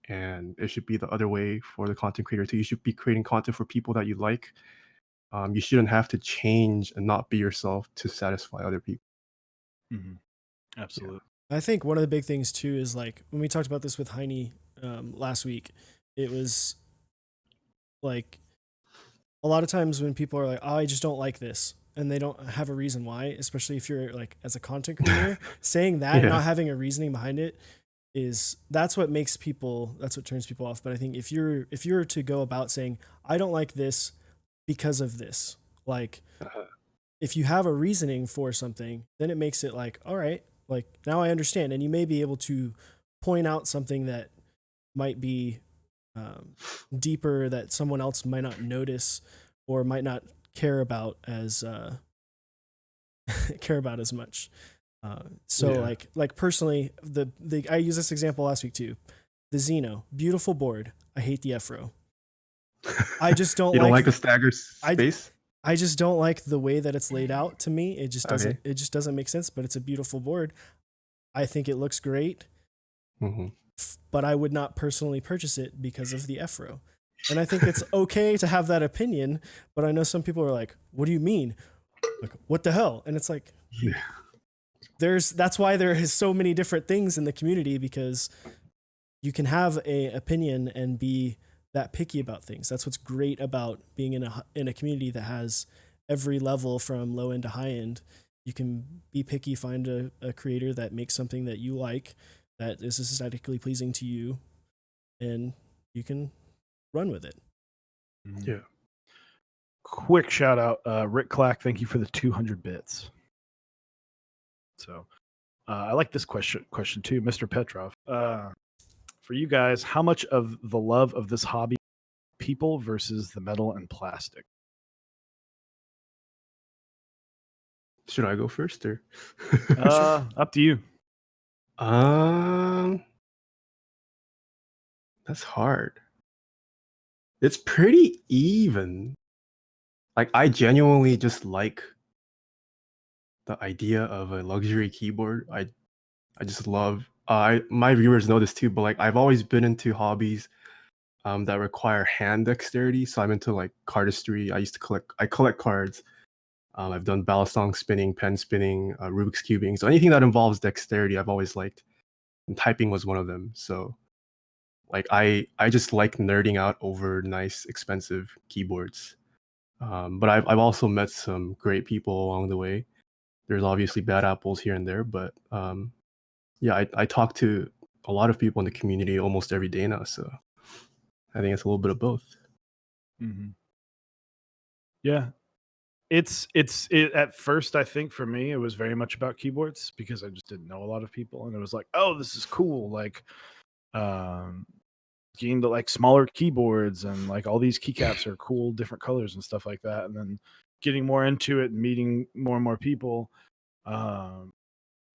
and it should be the other way for the content creator too. You should be creating content for people that you like. You shouldn't have to change and not be yourself to satisfy other people. Absolutely. I think one of the big things too is, like, when we talked about this with Heine last week, it was like, a lot of times when people are like, oh, I just don't like this, and they don't have a reason why, especially if you're like, as a content creator, saying that and not having a reasoning behind it that's what turns people off. But I think if you're to go about saying, I don't like this because of this, like, if you have a reasoning for something, then it makes it like, all right, like, now I understand. And you may be able to point out something that might be deeper, that someone else might not notice or might not care about as much. Like personally, I use this example last week too. The Xeno, beautiful board. I hate the F-Row. I just don't. You don't like the stagger space? I just don't like the way that it's laid out. To me, it just doesn't. It just doesn't make sense. But it's a beautiful board. I think it looks great. But I would not personally purchase it because of the F-Row. And I think it's okay to have that opinion. But I know some people are like, "What do you mean? Like, what the hell?" And it's like, that's why there is so many different things in the community, because you can have a opinion and be that picky about things. That's what's great about being in a community that has every level from low end to high end. You can be picky, find a creator that makes something that you like, that is aesthetically pleasing to you, and you can run with it. Yeah. Quick shout out, Rick Clack. Thank you for the 200 bits. So I like this question too, Mr. Petrov. For you guys, how much of the love of this hobby people versus the metal and plastic? Should I go first or? Up to you. Um, that's hard. It's pretty even. Like I genuinely just like the idea of a luxury keyboard. I just love. My viewers know this too, but like I've always been into hobbies that require hand dexterity. So I'm into like cardistry. I collect cards. I've done balisong spinning, pen spinning, Rubik's cubing. So anything that involves dexterity, I've always liked. And typing was one of them. So like I just like nerding out over nice, expensive keyboards. But I've also met some great people along the way. There's obviously bad apples here and there, but yeah, I talk to a lot of people in the community almost every day now. So I think it's a little bit of both. Mm-hmm. Yeah, it's at first, I think for me it was very much about keyboards because I just didn't know a lot of people, and it was like, oh, this is cool, like getting to like smaller keyboards, and like all these keycaps are cool, different colors and stuff like that, and then getting more into it and meeting more and more people. um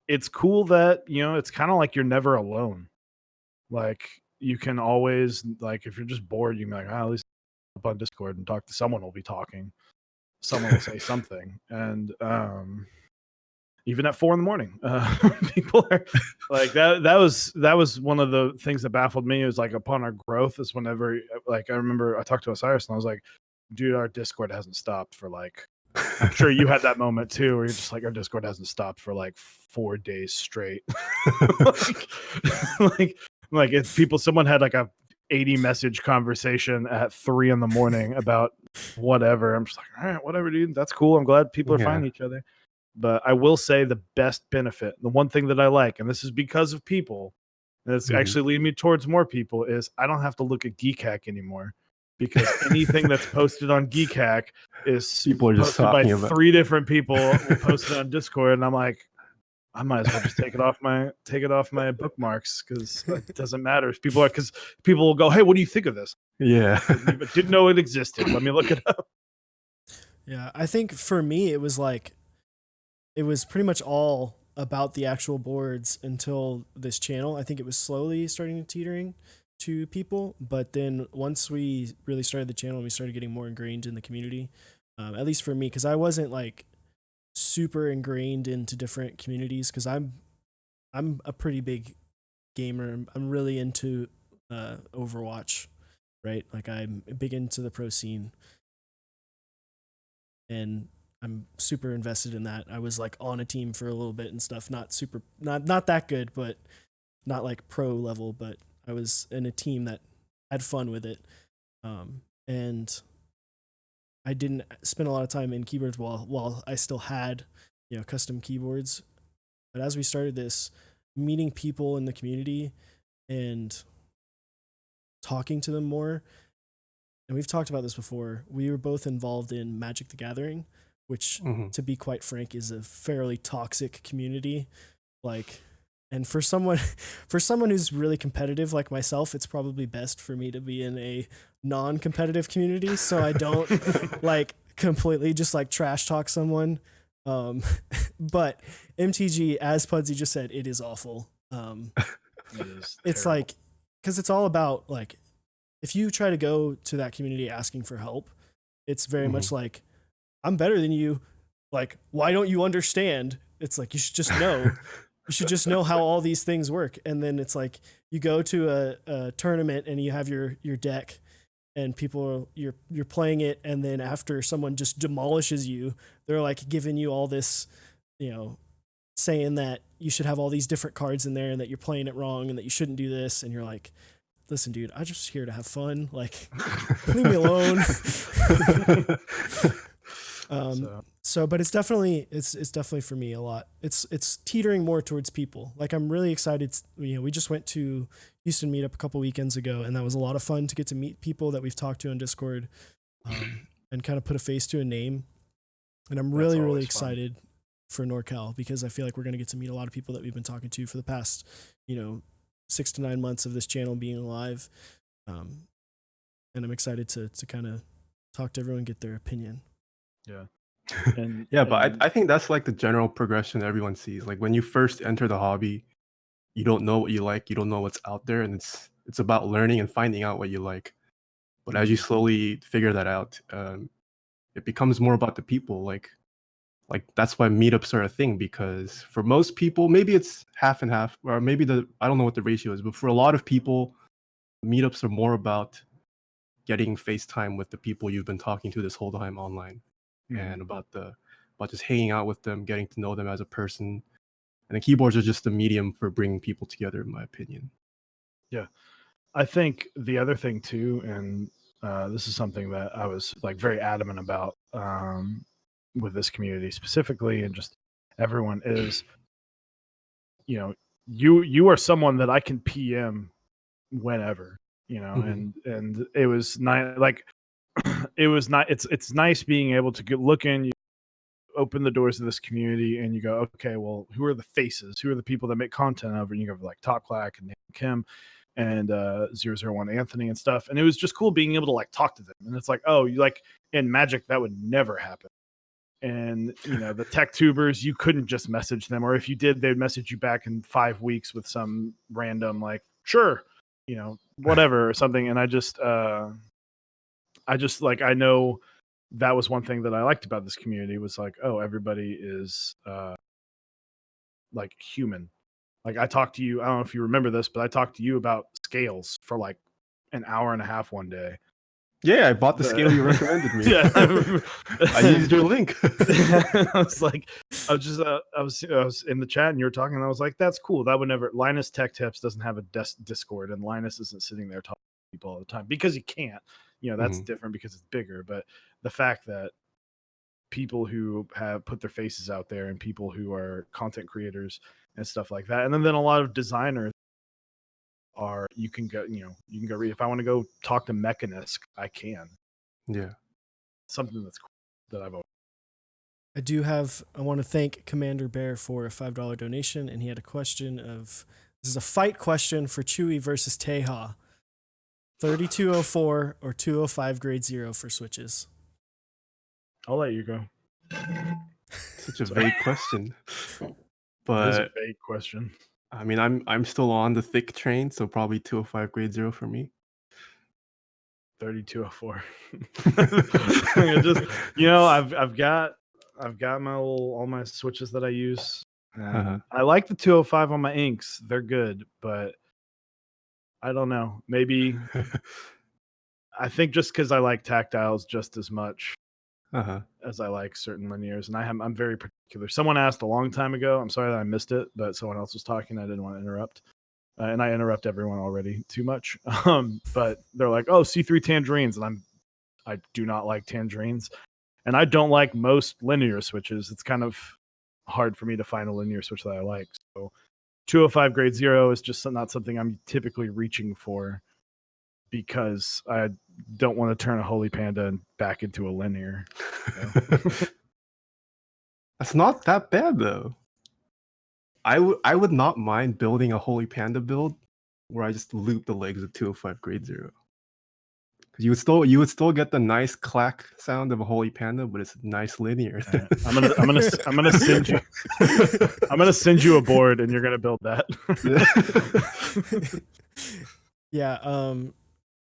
it's cool that, you know, it's kind of like you're never alone. Like you can always, like, if you're just bored, you can be like, oh, at least up on Discord and talk to someone. Will be talking, someone will say something. And even at 4 a.m, people are like that was one of the things that baffled me. Is like upon our growth is whenever, like, I remember I talked to Osiris and I was like, dude, our Discord hasn't stopped for like, I'm sure you had that moment too where you're just like, our Discord hasn't stopped for like 4 days straight. like, like if someone had like a 80 message conversation at 3 a.m. about whatever, I'm just like, all right, whatever, dude, that's cool. I'm glad people are Yeah. finding each other. But I will say the best benefit, the one thing that I like, and this is because of people, and it's actually leading me towards more people, is I don't have to look at Geek Hack anymore, because anything that's posted on Geek Hack is People are just posted by talking about 3 different people. Will post it on Discord, and I'm like, I might as well just take it off my bookmarks, because it doesn't matter if because people will go, hey, what do you think of this? Yeah. Didn't know it existed. Let me look it up. Yeah, I think for me it was like, it was pretty much all about the actual boards until this channel. I think it was slowly starting to teetering to people, but then once we really started the channel, we started getting more ingrained in the community. At least for me, because I wasn't like super ingrained into different communities, because I'm a pretty big gamer. I'm really into Overwatch, right? Like I'm big into the pro scene, and I'm super invested in that. I was like on a team for a little bit and stuff, not that good, but not like pro level, but I was in a team that had fun with it. And I didn't spend a lot of time in keyboards while I still had, you know, custom keyboards. But as we started this, meeting people in the community and talking to them more, and we've talked about this before, we were both involved in Magic the Gathering, which, to be quite frank, is a fairly toxic community. Like, and for someone who's really competitive like myself, it's probably best for me to be in a non-competitive community, so I don't like completely just like trash talk someone. But MTG, as Pudsey just said, it is awful. It is It's terrible. like, because it's all about like, if you try to go to that community asking for help, it's very much like, I'm better than you. Like, why don't you understand? It's like, you should just know. You should just know how all these things work. And then it's like, you go to a tournament and you have your deck, and you're playing it, and then after someone just demolishes you, they're like giving you all this, you know, saying that you should have all these different cards in there and that you're playing it wrong and that you shouldn't do this, and you're like, listen, dude, I'm just here to have fun. Like, leave me alone. But it's definitely for me a lot. It's teetering more towards people. Like, I'm really excited. We just went to Houston meetup a couple weekends ago, and that was a lot of fun to get to meet people that we've talked to on Discord, and kind of put a face to a name. And I'm really, really excited for NorCal, because I feel like we're going to get to meet a lot of people that we've been talking to for the past, 6 to 9 months of this channel being alive. And I'm excited to kind of talk to everyone, get their opinion. Yeah. But I think that's like the general progression everyone sees. Like, when you first enter the hobby, you don't know what you like, you don't know what's out there, and it's about learning and finding out what you like. But as you slowly figure that out, it becomes more about the people. Like that's why meetups are a thing, because for most people, maybe it's half and half, or maybe I don't know what the ratio is, but for a lot of people, meetups are more about getting FaceTime with the people you've been talking to this whole time online, and about just hanging out with them, getting to know them as a person. And the keyboards are just a medium for bringing people together, in my opinion. Yeah. I think the other thing too, and this is something that I was like very adamant about with this community specifically, and just everyone, is, you are someone that I can PM whenever, and it was nice. Like, it was not. It's nice being able to look in. You open the doors of this community, and you go, okay, well, who are the faces? Who are the people that make content over? And you go like Top Clack and Kim and 001 Anthony and stuff. And it was just cool being able to like talk to them. And it's like, oh, you like in Magic that would never happen. And the tech tubers, you couldn't just message them, or if you did, they'd message you back in 5 weeks with some random like, sure, whatever or something. And I just like, I know that was one thing that I liked about this community, was like, oh, everybody is like human. Like, I talked to you, I don't know if you remember this, but I talked to you about scales for like an hour and a half one day. Yeah, I bought the scale you recommended me. Yeah, I used your link. I was in the chat and you were talking, and I was like, that's cool. That would never. Linus TaehaTypes doesn't have a Discord, and Linus isn't sitting there talking to people all the time because he can't. That's different because it's bigger. But the fact that people who have put their faces out there, and people who are content creators and stuff like that, and then a lot of designers are, you can go read. If I want to go talk to Mechanisk, I can. Yeah. Something that's cool that I've always. I want to thank Commander Bear for a $5 donation, and he had a question this is a fight question for Chewy versus Taeha. 3204 or 205 grade 0 for switches. I'll let you go. Such a vague question. But it is a vague question. I mean, I'm still on the thick train, so probably 205 grade 0 for me. 3204. I've got my all my switches that I use. I like the 205 on my inks. They're good, but I don't know. Maybe I think just because I like tactiles just as much as I like certain linears, and I'm very particular. Someone asked a long time ago. I'm sorry that I missed it, but someone else was talking. I didn't want to interrupt. And I interrupt everyone already too much. But they're like, "Oh, C3 tangerines," and I do not like tangerines, and I don't like most linear switches. It's kind of hard for me to find a linear switch that I like. So 205 grade 0 is just not something I'm typically reaching for, because I don't want to turn a Holy Panda back into a linear. That's not that bad though. I would not mind building a Holy Panda build where I just loop the legs of 205 grade 0. Because you would still get the nice clack sound of a Holy Panda, but it's nice linear. Right. I'm gonna send you I'm gonna send you a board, and you're gonna build that. Yeah,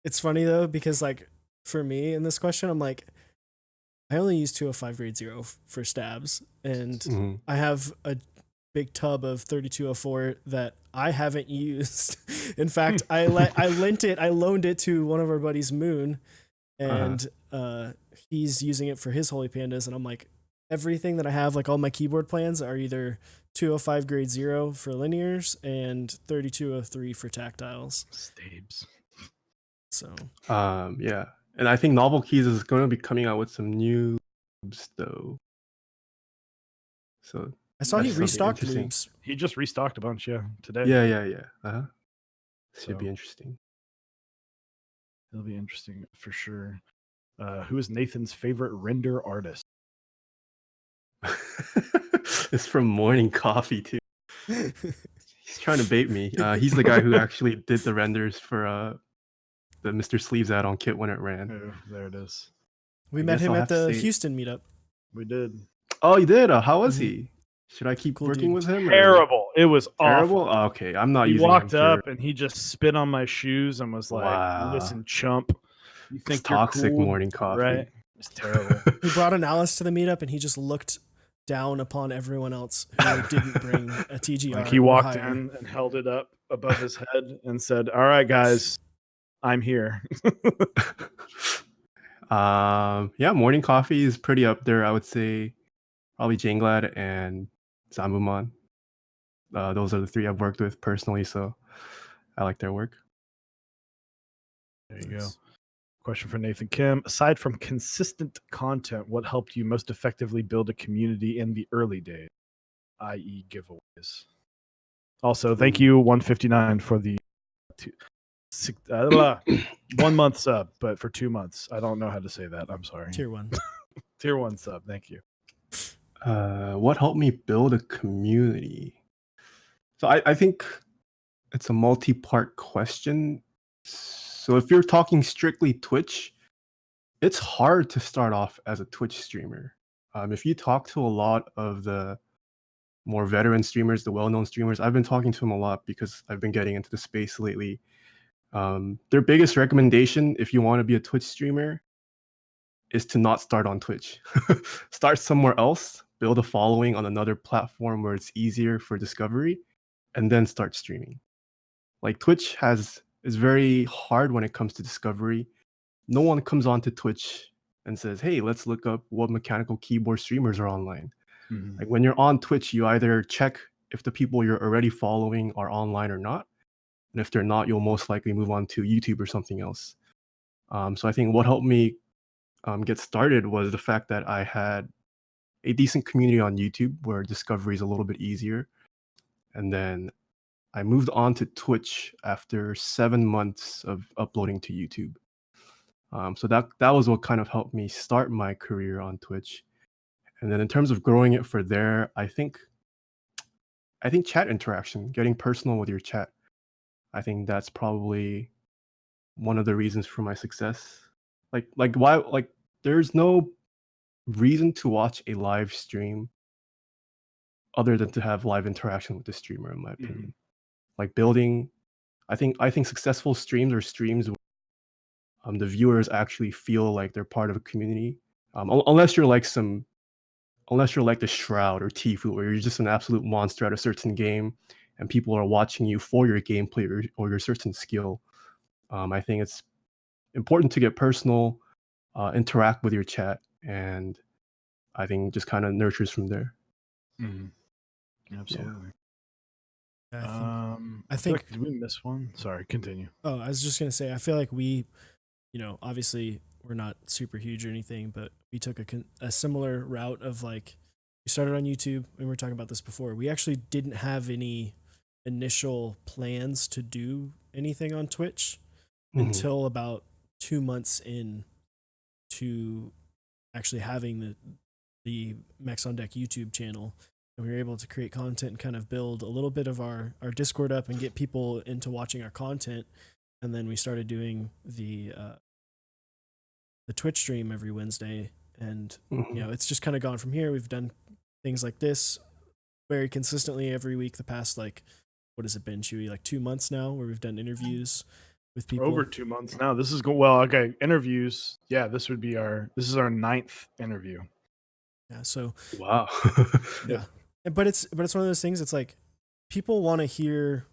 it's funny though, because like for me in this question, I'm like, I only use 205 grade 0 for stabs, and I have a big tub of 3204 that I haven't used. In fact, I loaned it to one of our buddies, Moon, and he's using it for his Holy Pandas, and I'm like, everything that I have, like all my keyboard plans, are either 205 grade 0 for linears and 3203 for tactiles. Stabs. So Yeah, and I think Novel Keys is going to be coming out with some new lubes though. So I saw that's he something restocked interesting. lubes. He just restocked a bunch, today. Yeah. Should be So interesting. it'll be interesting for sure. Who is Nathan's favorite render artist? It's from Morning Coffee too. He's trying to bait me. He's the guy who actually did the renders for the Mr. Sleeves ad on Kit when it ran. Oh, there it is. We I met guess him I'll at have to the say- Houston meetup. We did. Oh, you did? How was Mhm. he? Should I keep Cool working dude. with him? Or... Terrible. It was Terrible? awful. Oh, okay, I'm not He using walked him for... up and he just spit on my shoes and was like, Wow. "Listen, chump, you It's think you're toxic cool, Morning Coffee. right?" It's terrible. He brought an Alice to the meetup, and he just looked down upon everyone else who didn't bring a TGR. Like he or walked higher. in and held it up above his head and said, "All right, guys, I'm here." Yeah, Morning Coffee is pretty up there. I would say probably Janglad and Zambuman. Those are the three I've worked with personally, so I like their work. There you go. Nice. Question for Nathan Kim. Aside from consistent content, what helped you most effectively build a community in the early days, i.e., giveaways? Also, thank you 159 for the 1 month sub, but for 2 months. I don't know how to say that. I'm sorry. Tier 1. Tier 1 sub. Thank you. What helped me build a community? So I think it's a multi-part question. So if you're talking strictly Twitch, it's hard to start off as a Twitch streamer. If you talk to a lot of the more veteran streamers, the well-known streamers, I've been talking to them a lot because I've been getting into the space lately. Their biggest recommendation, if you want to be a Twitch streamer, is to not start on Twitch. Start somewhere else, build a following on another platform where it's easier for discovery, and then start streaming. Like Twitch is very hard when it comes to discovery. No one comes onto Twitch and says, "Hey, let's look up what mechanical keyboard streamers are online." Mhm. Like when you're on Twitch, you either check if the people you're already following are online or not, and if they're not, you'll most likely move on to YouTube or something else. So I think what helped me get started was the fact that I had a decent community on YouTube where discovery is a little bit easier, and then I moved on to Twitch after 7 months of uploading to YouTube. So that was what kind of helped me start my career on Twitch. And then in terms of growing it for there, I think chat interaction, getting personal with your chat. I think that's probably one of the reasons for my success. Like why like there's no reason to watch a live stream other than to have live interaction with the streamer, in my opinion. Like building, I think successful streams are streams where the viewers actually feel like they're part of a community. Unless you're like the Shroud or Tfue, where you're just an absolute monster at a certain game, and people are watching you for your gameplay or your certain skill. I think it's important to get personal, interact with your chat, and I think just kind of nurtures from there. Absolutely. I feel think like, did we miss one? Sorry, continue. Oh, I was just gonna say, I feel like we, obviously we're not super huge or anything, but we took a similar route of like, we started on YouTube, and we were talking about this before. We actually didn't have any initial plans to do anything on Twitch until about 2 months in to actually having the Max on Deck YouTube channel. And we were able to create content and kind of build a little bit of our Discord up and get people into watching our content. And then we started doing the Twitch stream every Wednesday, and it's just kind of gone from here. We've done things like this very consistently every week the past, like, what has it been, Chewy, like 2 months now, where we've done interviews with people. Over 2 months now. This is well, okay, interviews. Yeah, this is our 9th interview. Yeah, so wow. yeah. But it's one of those things, it's like people want to hear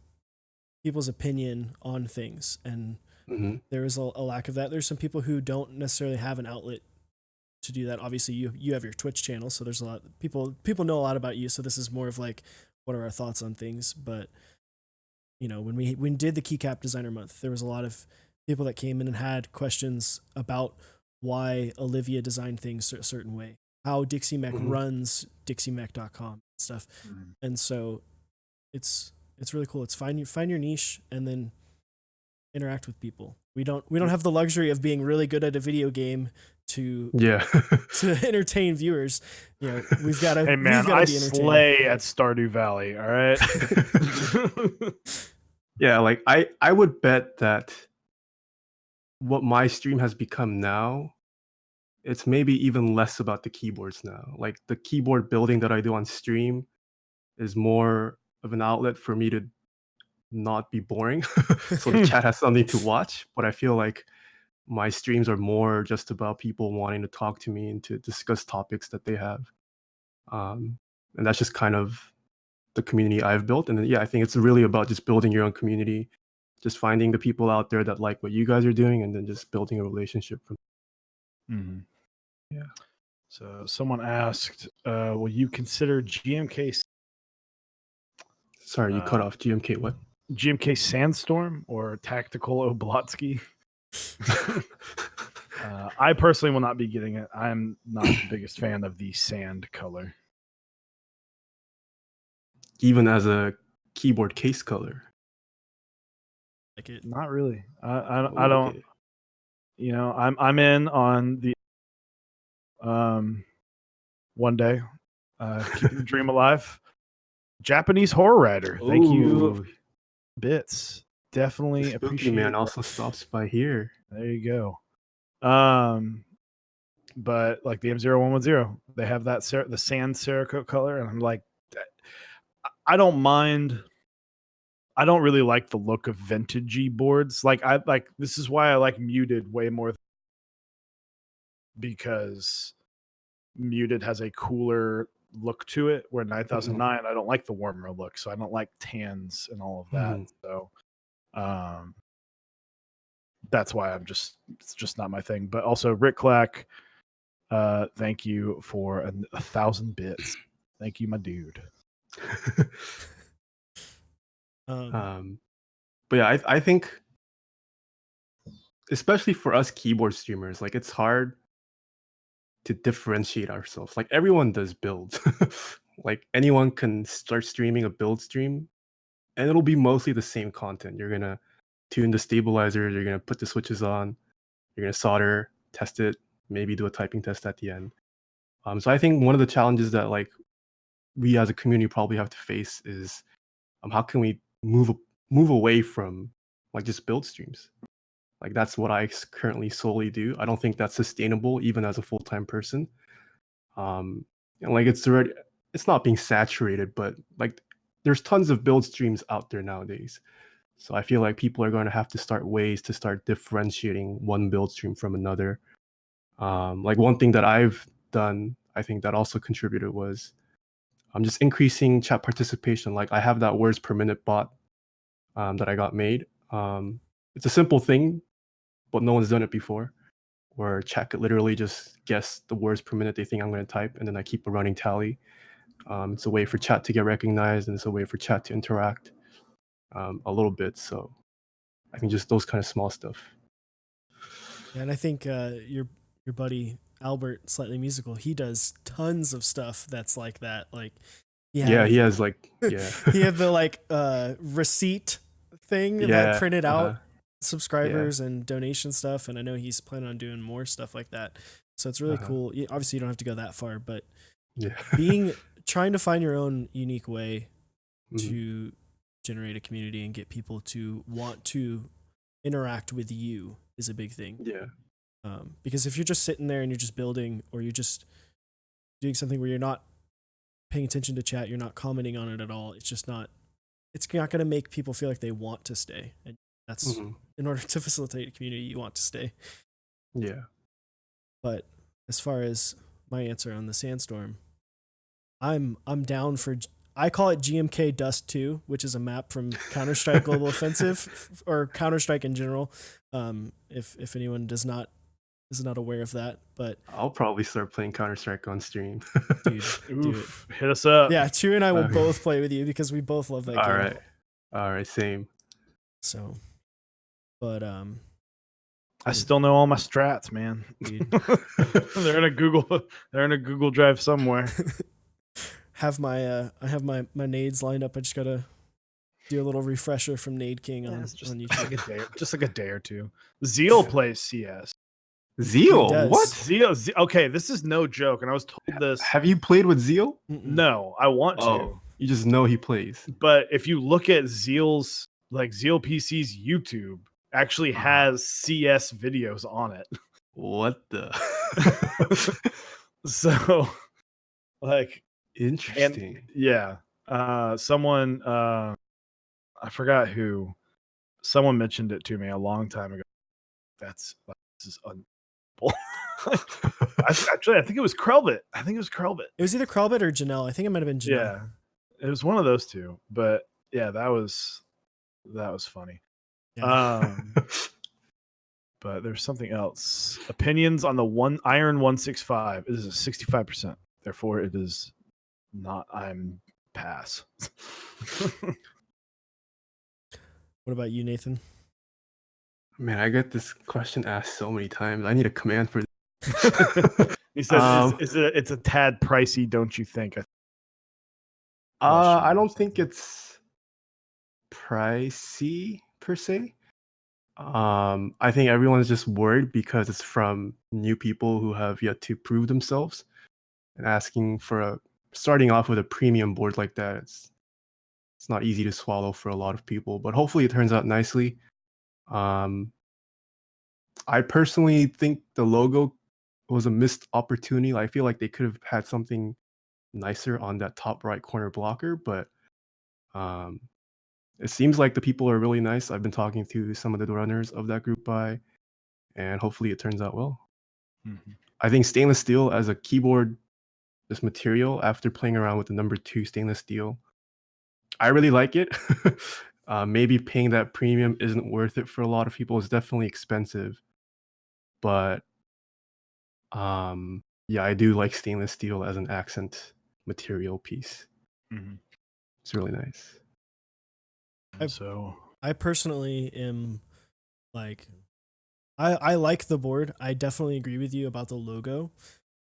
people's opinion on things, and there is a lack of that. There's some people who don't necessarily have an outlet to do that. Obviously you have your Twitch channel, so there's a lot people know a lot about you, so this is more of like, what are our thoughts on things. But when we did the Keycap Designer Month, there was a lot of people that came in and had questions about why Olivia designed things a certain way, how Dixie Mech runs DixieMech.com and stuff. And so it's really cool. It's find your niche and then interact with people. We don't have the luxury of being really good at a video game to to entertain viewers. You know, we've got to Hey man, be I entertaining. slay at Stardew Valley. All right. Yeah, like I would bet that what my stream has become now, it's maybe even less about the keyboards now. Like the keyboard building that I do on stream is more of an outlet for me to not be boring. So the chat has something to watch. But I feel like my streams are more just about people wanting to talk to me and to discuss topics that they have. And that's just kind of the community I've built. And then, yeah, I think it's really about just building your own community, just finding the people out there that like what you guys are doing, and then just building a relationship from. Yeah. So someone asked, will you consider GMK? Sorry, you cut off. GMK what? GMK Sandstorm or Tactical Oblotsky? I personally will not be getting it. I'm not the biggest fan of the sand color. Even as a keyboard case color? Like it. Not really. I Oh, don't. okay. You know, I'm in on the one day, keeping the dream alive. Japanese Horror Writer. Thank you, Ooh, bits. Definitely Spooky appreciate Man that. also stops by here. There you go. But like the M0110, they have that the sand Cerakote color, and I'm like, I don't mind. I don't really like the look of vintagey boards. Like this is why I like Muted way more, because Muted has a cooler look to it, where 9009 I don't like the warmer look, so I don't like tans and all of that. So that's why it's just not my thing. But also Rick Clack, thank you for 1,000 bits. Thank you, my dude. But yeah, I think, especially for us keyboard streamers, like it's hard to differentiate ourselves. Like everyone does builds. Like anyone can start streaming a build stream, and it'll be mostly the same content. You're gonna tune the stabilizers, you're gonna put the switches on, you're gonna solder, test it, maybe do a typing test at the end. So I think one of the challenges that like we as a community probably have to face is how can we move away from like just build streams. Like that's what I currently solely do. I don't think that's sustainable even as a full-time person. And like it's not being saturated, but like there's tons of build streams out there nowadays. So I feel like people are going to have to start ways to start differentiating one build stream from another. Like one thing that I've done, I think that also contributed was I'm just increasing chat participation. Like I have that words per minute bot that I got made. It's a simple thing, but no one's done it before. Where chat could literally just guess the words per minute they think I'm going to type, and then I keep a running tally. It's a way for chat to get recognized, and it's a way for chat to interact a little bit. So I think just those kind of small stuff. Yeah, and I think your buddy Albert, Slightly Musical, he does tons of stuff that's like that. Like he has like he had the like receipt thing that printed out subscribers and donation stuff, and I know he's planning on doing more stuff like that. So it's really cool. Obviously, you don't have to go that far, but trying to find your own unique way to generate a community and get people to want to interact with you is a big thing. Because if you're just sitting there and you're just building, or you're just doing something where you're not paying attention to chat, you're not commenting on it at all, it's not going to make people feel like they want to stay. And that's in order to facilitate a community, you want to stay. But as far as my answer on the Sandstorm, I'm down for, I call it GMK Dust 2, which is a map from Counter-Strike Global Offensive, or Counter-Strike in general. If anyone is not aware of that, but I'll probably start playing Counter-Strike on stream. Dude, do it. Hit us up. Yeah, Chew and I will both play with you because we both love that game. All right, same. So, but I still know all my strats, man. Dude. They're in a Google Drive somewhere. I have my nades lined up. I just gotta do a little refresher from Nade King on YouTube. Just like a day or two. Zeal plays CS. Zeal? does. What? Zeal. Okay, this is no joke, and I was told this. Have you played with Zeal? No, I want to. Oh, you just know he plays. But if you look at Zeal's Zeal PC's YouTube, actually has CS videos on it. What the? So, like, Interesting. and yeah, someone I forgot who. Someone mentioned it to me a long time ago. This is Actually, I think it was Krelbit. It was either Krelbit or Janelle. I think it might have been Janelle. Yeah, it was one of those two. But yeah, that was funny. Yeah. But there's something else. Opinions on the Iron 165. It is a 65%. Therefore, it is not. I'm pass. What about you, Nathan? Man, I get this question asked so many times. I need a command for He said, "It's a tad pricey, don't you think?" I don't think it's pricey per se. I think everyone's just worried because it's from new people who have yet to prove themselves, and asking for starting off with a premium board like that. It's not easy to swallow for a lot of people, but hopefully it turns out nicely. I personally think the logo was a missed opportunity. I feel like they could have had something nicer on that top right corner blocker, but it seems like the people are really nice. I've been talking to some of the runners of that group buy, and hopefully it turns out well. Mm-hmm. I think stainless steel as a keyboard, this material, after playing around with the number 2 stainless steel, I really like it. Maybe paying that premium isn't worth it for a lot of people. It's definitely expensive, but yeah, I do like stainless steel as an accent material piece. Mm-hmm. It's really nice. I personally am like, I like the board. I definitely agree with you about the logo.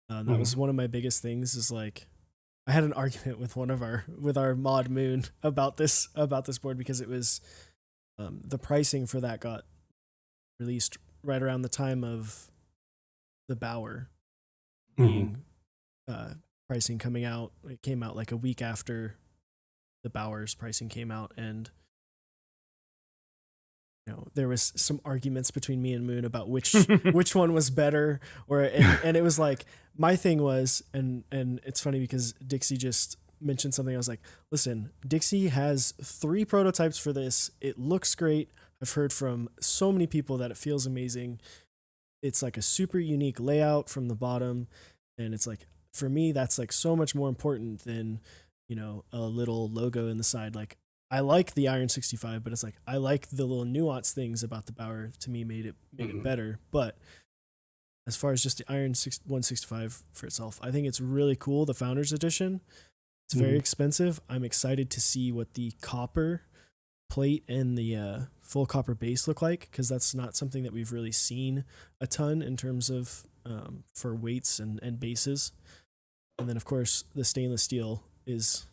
That was one of my biggest things. Is like, I had an argument with our mod Moon about this board because it was the pricing for that got released right around the time of the Bower being pricing coming out. It came out like a week after the Bower's pricing came out, and there was some arguments between me and Moon about which one was better, and it was like, my thing was, and it's funny because Dixie just mentioned something. I was like, listen, Dixie has 3 prototypes for this. It looks great. I've heard from so many people that it feels amazing. It's like a super unique layout from the bottom, and it's like, for me, that's like so much more important than a little logo in the side. Like, I like the Iron 65, but it's like, I like the little nuance things about the Bower. To me, made it better. But as far as just the Iron 165 for itself, I think it's really cool. The Founders Edition, it's very expensive. I'm excited to see what the copper plate and the full copper base look like, because that's not something that we've really seen a ton in terms of for weights and bases. And then, of course, the stainless steel is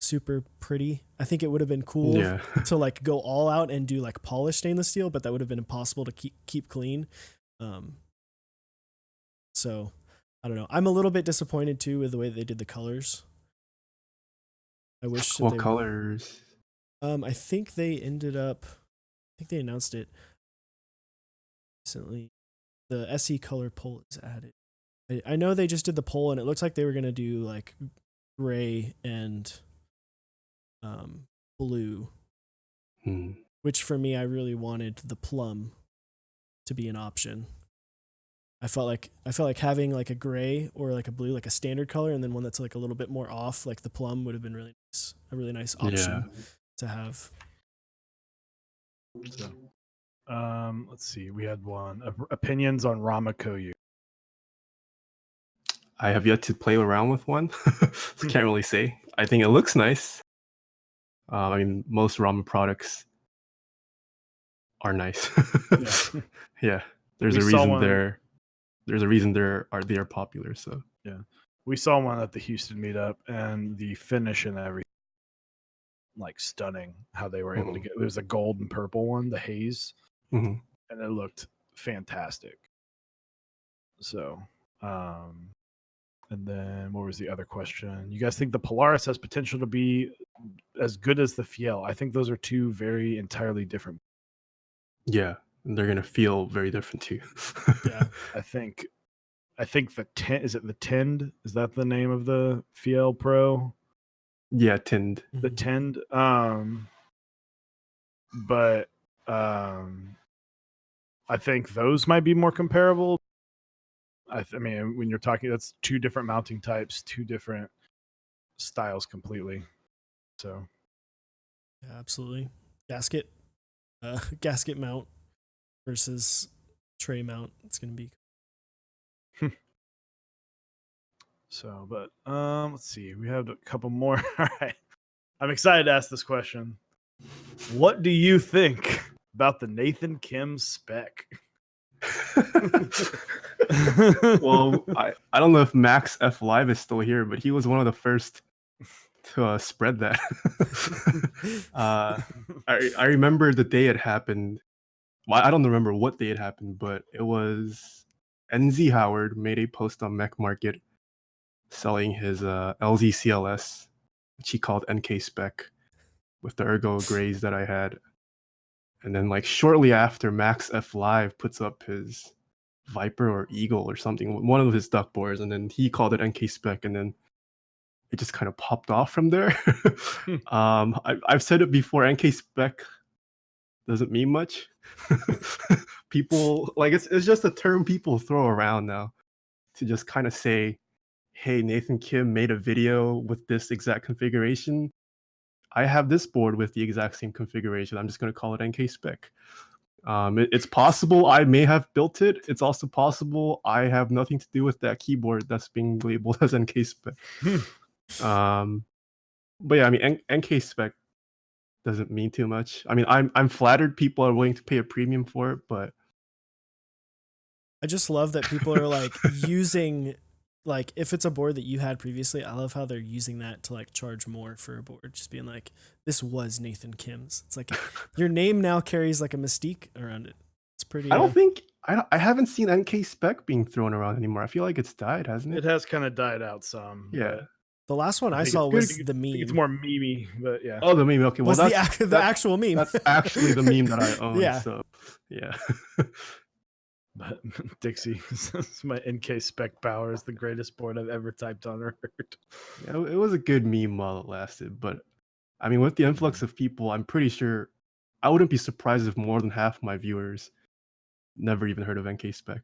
super pretty. I think it would have been cool to like go all out and do like polished stainless steel, but that would have been impossible to keep clean. So I don't know. I'm a little bit disappointed too with the way they did the colors. I wish what colors? I think they announced it recently. The SE color poll is added. I know they just did the poll, and it looks like they were gonna do like gray and blue, which for me, I really wanted the plum to be an option. I felt like having like a gray or like a blue, like a standard color, and then one that's like a little bit more off, like the plum, would have been really nice. A really nice option to have. So, let's see. We had one opinions on Ramakoyu. I have yet to play around with one. So can't really say. I think it looks nice. I mean, most ramen products are nice. Yeah. Yeah, there's We a saw reason one. they are popular. So Yeah. We saw one at the Houston meetup, and the finish and everything, like stunning how they were able to get. There's a gold and purple one, the haze, hmm and it looked fantastic. So, and then what was the other question? You guys think the Polaris has potential to be as good as the Fiel? I think those are two very entirely different. yeah, and they're gonna feel very different too. Yeah. I think the 10 is it the Tend? Is that the name of the Fiel Pro? Yeah, tinned. The Mhm. Tend. But I think those might be more comparable. I mean, when you're talking, that's two different mounting types, two different styles completely. So Yeah, absolutely. Gasket, gasket mount versus tray mount. It's gonna be. but let's see. We have a couple more. All right. I'm excited to ask this question. What do you think about the Nathan Kim spec? Well, I don't know if Max F Live is still here, but he was one of the first to spread that. I remember the day it happened. Well, I don't remember what day it happened, but it was NZ Howard made a post on Mech Market selling his LZ CLS, which he called NK spec, with the ergo grays that I had. And then like shortly after, Max F Live puts up his Viper or Eagle or something, one of his duck boards, and then he called it NK spec, and then it just kind of popped off from there. I've said it before, NK spec doesn't mean much. People like it's just a term people throw around now to just kind of say, hey, Nathan Kim made a video with this exact configuration. I have this board with the exact same configuration. I'm just going to call it NK spec. It's possible I may have built it. It's also possible I have nothing to do with that keyboard that's being labeled as NK spec. But yeah, I mean, NK spec doesn't mean too much. I mean, I'm flattered people are willing to pay a premium for it, but I just love that people are like using, like, if it's a board that you had previously, I love how they're using that to like charge more for a board. Just being like, this was Nathan Kim's. It's like your name now carries like a mystique around it. It's pretty. I don't think I haven't seen NK spec being thrown around anymore. I feel like it's died, hasn't It it? has kind of died out some, Yeah. but The last one I think saw it's, was the I think it's meme. more memey, but yeah. Oh, the meme. Okay, well Was that's the actual meme? that's actually the meme that I own. Yeah. So yeah. But Dixie says my NK spec power is the greatest board I've ever typed on or heard. Yeah, it was a good meme while it lasted, but I mean, with the influx of people, I'm pretty sure I wouldn't be surprised if more than half my viewers never even heard of NK spec.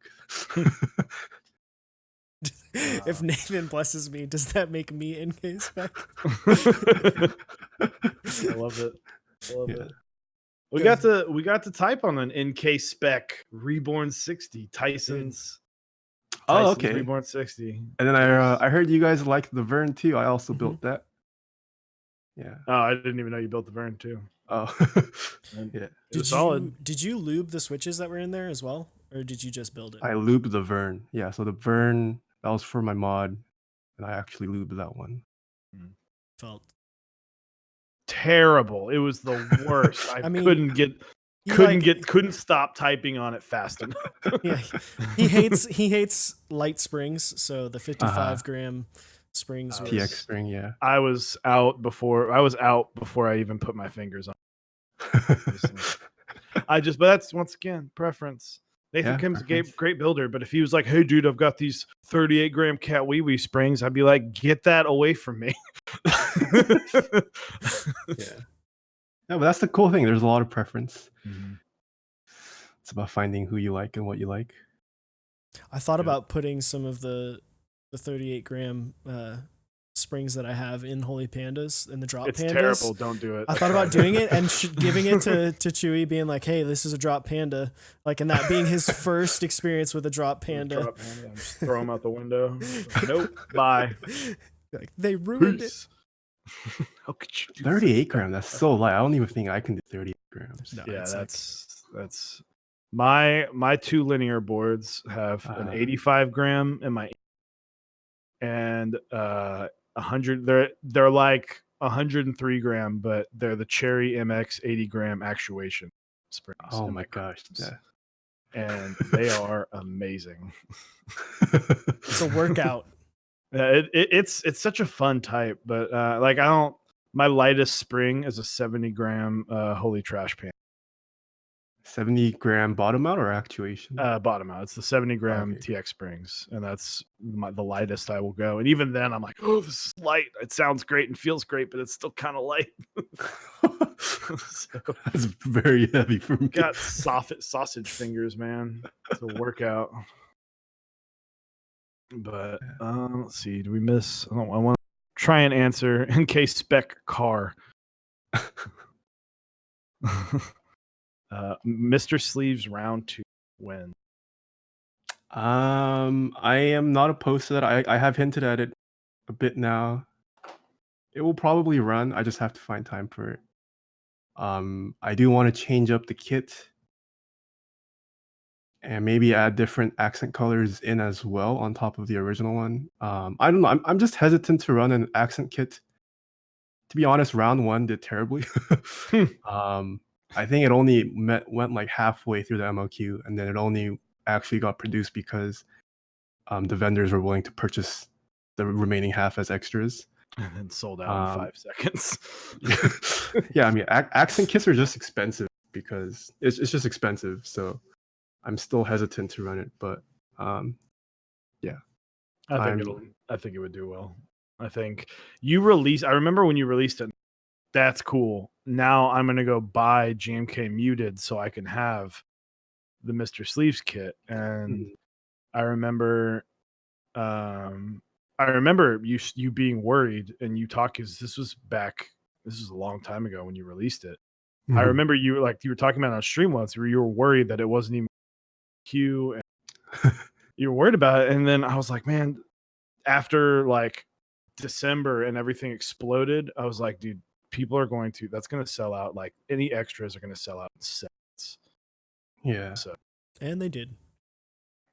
If Nathan blesses me, does that make me NK spec? I love it. I love Yeah. it. We got to type on an NK spec Reborn 60 Tyson's. Oh, Tyson's okay. Reborn 60. And then I heard you guys liked the Vern too. I also built that. Yeah. Oh, I didn't even know you built the Vern too. Oh, And yeah. it was solid. Did you lube the switches that were in there as well, or did you just build it? I lubed the Vern. Yeah. So the Vern, that was for my mod, and I actually lubed that one. Felt Terrible. It was the worst. I mean, couldn't stop typing on it fast enough. Yeah, he hates light springs, so the 55 gram springs was TX spring, yeah. I was out before I even put my fingers on. But that's once again preference. Nathan Yeah, Kim's a preference. great builder, but if he was like, "Hey, dude, I've got these 38 gram cat wee wee springs," I'd be like, "Get that away from me." Yeah. No, but that's the cool thing. There's a lot of preference. It's about finding who you like and what you like. I thought about putting some of the 38 gram springs that I have in Holy Pandas and the drop It's pandas. terrible. Don't do it. I thought about doing it and giving it to Chewy, being like, "Hey, this is a drop panda," like, and that being his first experience with a drop panda. Drop panda. Just throw him out the window. Nope. Bye. Like, they ruined Peace. How could you do 38 grams, that's so light. I don't even think I can do 38 grams. No, yeah, it's like- that's That's my 2 linear boards have an 85 gram and 100. They're like 103 gram, but they're the Cherry MX 80 gram actuation springs. Oh in my gosh. cruise. Yeah. And they are amazing. It's a workout. It's such a fun type, but like I don't. My lightest spring is a 70 gram holy trash pan. 70-gram bottom out or actuation? Bottom out. It's the 70 gram Okay. TX springs, and that's the lightest I will go. And even then, I'm like, oh, this is light. It sounds great and feels great, but it's still kind of light. So, That's very heavy for me. got sausage fingers, man. It's a workout. But let's see. Do we miss? I want to try and answer in case spec car. Mr. Sleeves round 2 when? I am not opposed to that. I have hinted at it a bit now. It will probably run. I just have to find time for it. I do want to change up the kit and maybe add different accent colors in as well on top of the original one. I don't know. I'm just hesitant to run an accent kit. To be honest, round 1 did terribly. I think it only went like halfway through the MOQ, and then it only actually got produced because the vendors were willing to purchase the remaining half as extras. And then sold out in 5 seconds. Yeah, I mean, accent kits are just expensive because it's just expensive. So I'm still hesitant to run it, but yeah. I think it would do well. I think I remember when you released it. That's cool. Now I'm gonna go buy GMK Muted so I can have the Mr. Sleeves kit. And I remember you being worried, and you talk because this was a long time ago when you released it. I remember you were talking about it on stream once where you were worried that it wasn't even Q, and you were worried about it. And then I was like, man, after like December and everything exploded, I was like, dude, that's going to sell out. Like any extras are going to sell out in seconds. Yeah. So, and they did.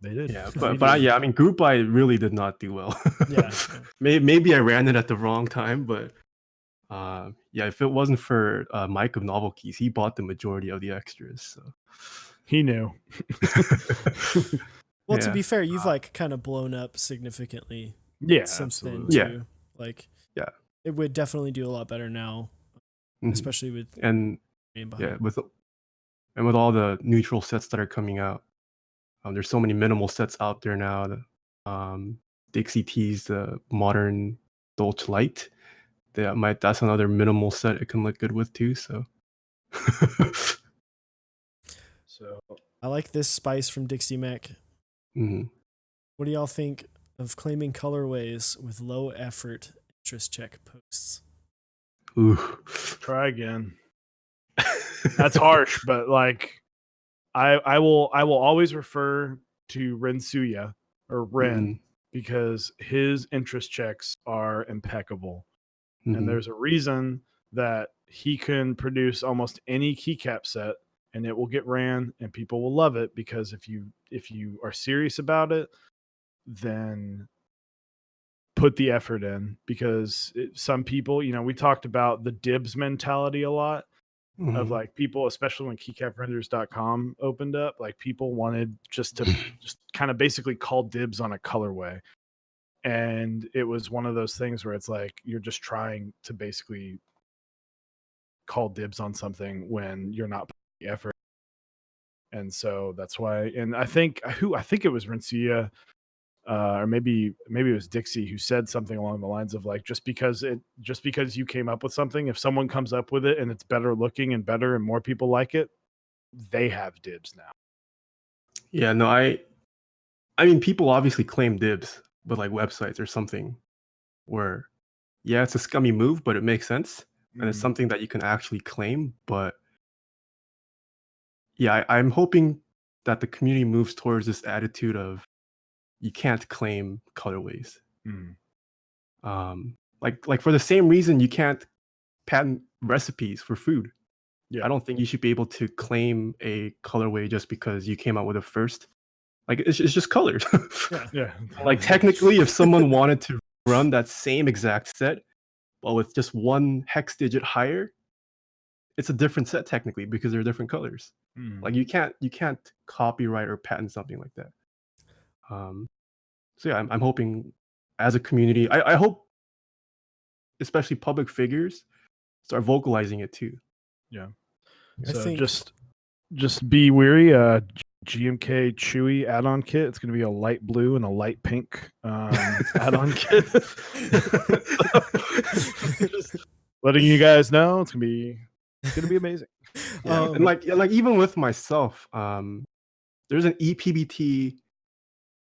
They did. Yeah, I mean, Group Buy really did not do well. Yeah. Maybe I ran it at the wrong time, but yeah, if it wasn't for Mike of Novel Keys, he bought the majority of the extras. So he knew. Well, to be fair, you've like kind of blown up significantly. Yeah, since absolutely. then too. Like, yeah, it would definitely do a lot better now, especially with with all the neutral sets that are coming out. There's so many minimal sets out there now. Dixie T's the modern Dolce Light. That's another minimal set it can look good with too. So I like this spice from Dixie Mac. What do y'all think of claiming colorways with low effort interest check posts? Ooh. Try again. That's harsh, but like I will always refer to Rensuya or Ren because his interest checks are impeccable. And there's a reason that he can produce almost any keycap set and it will get ran and people will love it, because if you are serious about it, then put the effort in. Because some people, we talked about the dibs mentality a lot. Of like people, especially when keycaprenders.com opened up, like people wanted just kind of basically call dibs on a colorway. And it was one of those things where it's like you're just trying to basically call dibs on something when you're not putting the effort. And so that's why. And I think it was Rencia, or maybe it was Dixie, who said something along the lines of like, just because you came up with something, if someone comes up with it and it's better looking and better and more people like it, they have dibs now. Yeah, no, I mean, people obviously claim dibs, but like websites or something where, yeah, it's a scummy move, but it makes sense. And it's something that you can actually claim. But yeah, I'm hoping that the community moves towards this attitude of you can't claim colorways. Like for the same reason you can't patent recipes for food. I don't think you should be able to claim a colorway just because you came out with it first. Like it's just colors. Yeah. Like technically, if someone wanted to run that same exact set, but with just one hex digit higher, it's a different set technically because they're different colors. Like you can't copyright or patent something like that. So yeah, I'm hoping as a community, I hope especially public figures start vocalizing it too. Yeah. I So think just be weary. GMK Chewy add-on kit. It's going to be a light blue and a light pink add-on kit. Just letting you guys know, it's gonna be amazing. Yeah, and like even with myself, there's an EPBT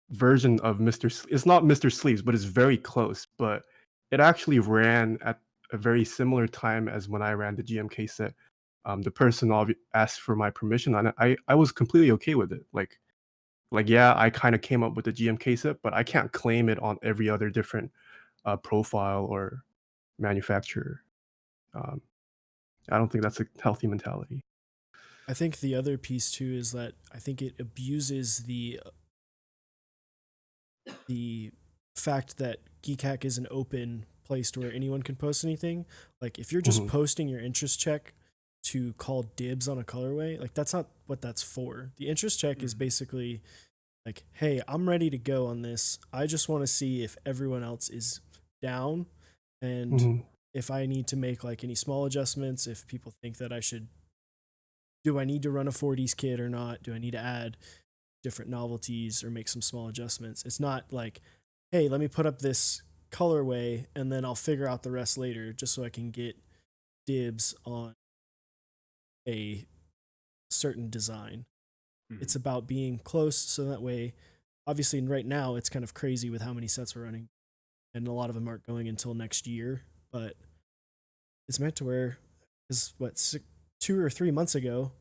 version of it's not Mr. Sleeves, but it's very close. But it actually ran at a very similar time as when I ran the GMK set. The person asked for my permission, and I was completely okay with it. Like yeah, I kind of came up with the GMK set, but I can't claim it on every other different profile or manufacturer. I don't think that's a healthy mentality. I think the other piece too is that I think it abuses the fact that GeekHack is an open place to where anyone can post anything. Like if you're just posting your interest check to call dibs on a colorway, like that's not what that's for. The interest check is basically like, hey, I'm ready to go on this. I just want to see if everyone else is down and if I need to make like any small adjustments, if people think that do I need to run a 40s kit or not? Do I need to add different novelties or make some small adjustments? It's not like, hey, let me put up this colorway and then I'll figure out the rest later just so I can get dibs on a certain design. It's about being close so that way, obviously right now it's kind of crazy with how many sets we're running and a lot of them aren't going until next year, but it's meant to where is what 2 or 3 months ago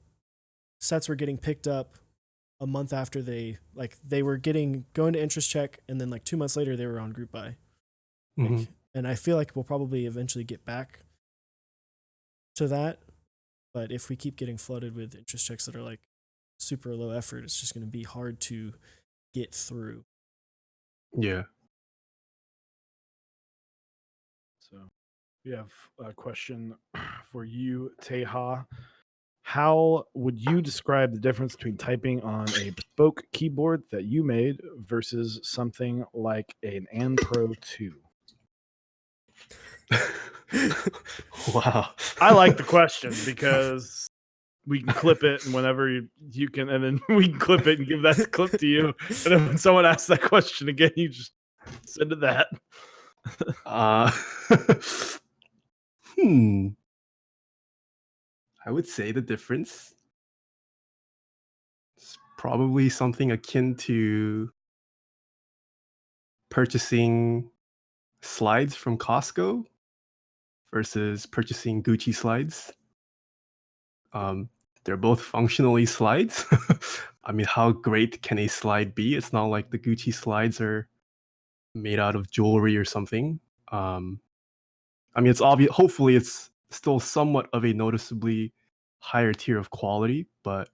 sets were getting picked up a month after they were going to interest check and then like 2 months later they were on group buy. And I feel like we'll probably eventually get back to that, but if we keep getting flooded with interest checks that are like super low effort, it's just going to be hard to get through. Yeah. So we have a question for you, Teha. How would you describe the difference between typing on a bespoke keyboard that you made versus something like an Pro 2? Wow. I like the question because we can clip it, and whenever you can, and then we can clip it and give that clip to you. And then when someone asks that question again, you just send it that. I would say the difference is probably something akin to purchasing slides from Costco versus purchasing Gucci slides. They're both functionally slides. I mean, how great can a slide be? It's not like the Gucci slides are made out of jewelry or something. I mean, it's obvious. Hopefully, it's still somewhat of a noticeably higher tier of quality, but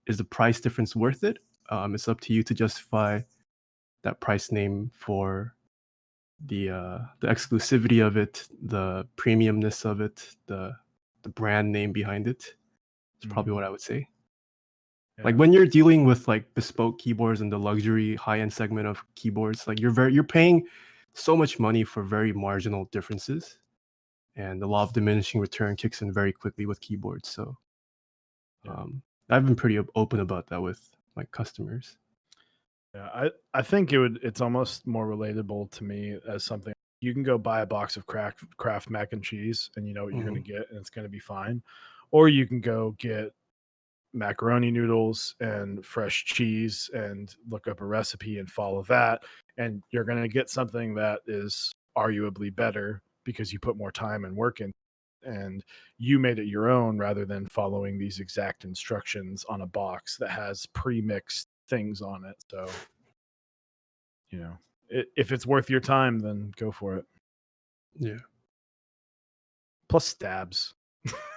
is the price difference worth it? It's up to you to justify that price name for the exclusivity of it, the premiumness of it, the brand name behind it. It's probably what I would say. Yeah. Like when you're dealing with like bespoke keyboards and the luxury high-end segment of keyboards, like you're paying so much money for very marginal differences, and the law of diminishing return kicks in very quickly with keyboards. So I've been pretty open about that with my customers. Yeah, I think it's almost more relatable to me as something you can go buy a box of Kraft mac and cheese and you know what you're going to get and it's going to be fine, or you can go get macaroni noodles and fresh cheese and look up a recipe and follow that, and you're going to get something that is arguably better because you put more time and work in and you made it your own rather than following these exact instructions on a box that has pre-mixed things on it. So you know, if it's worth your time, then go for it. Yeah. Plus stabs.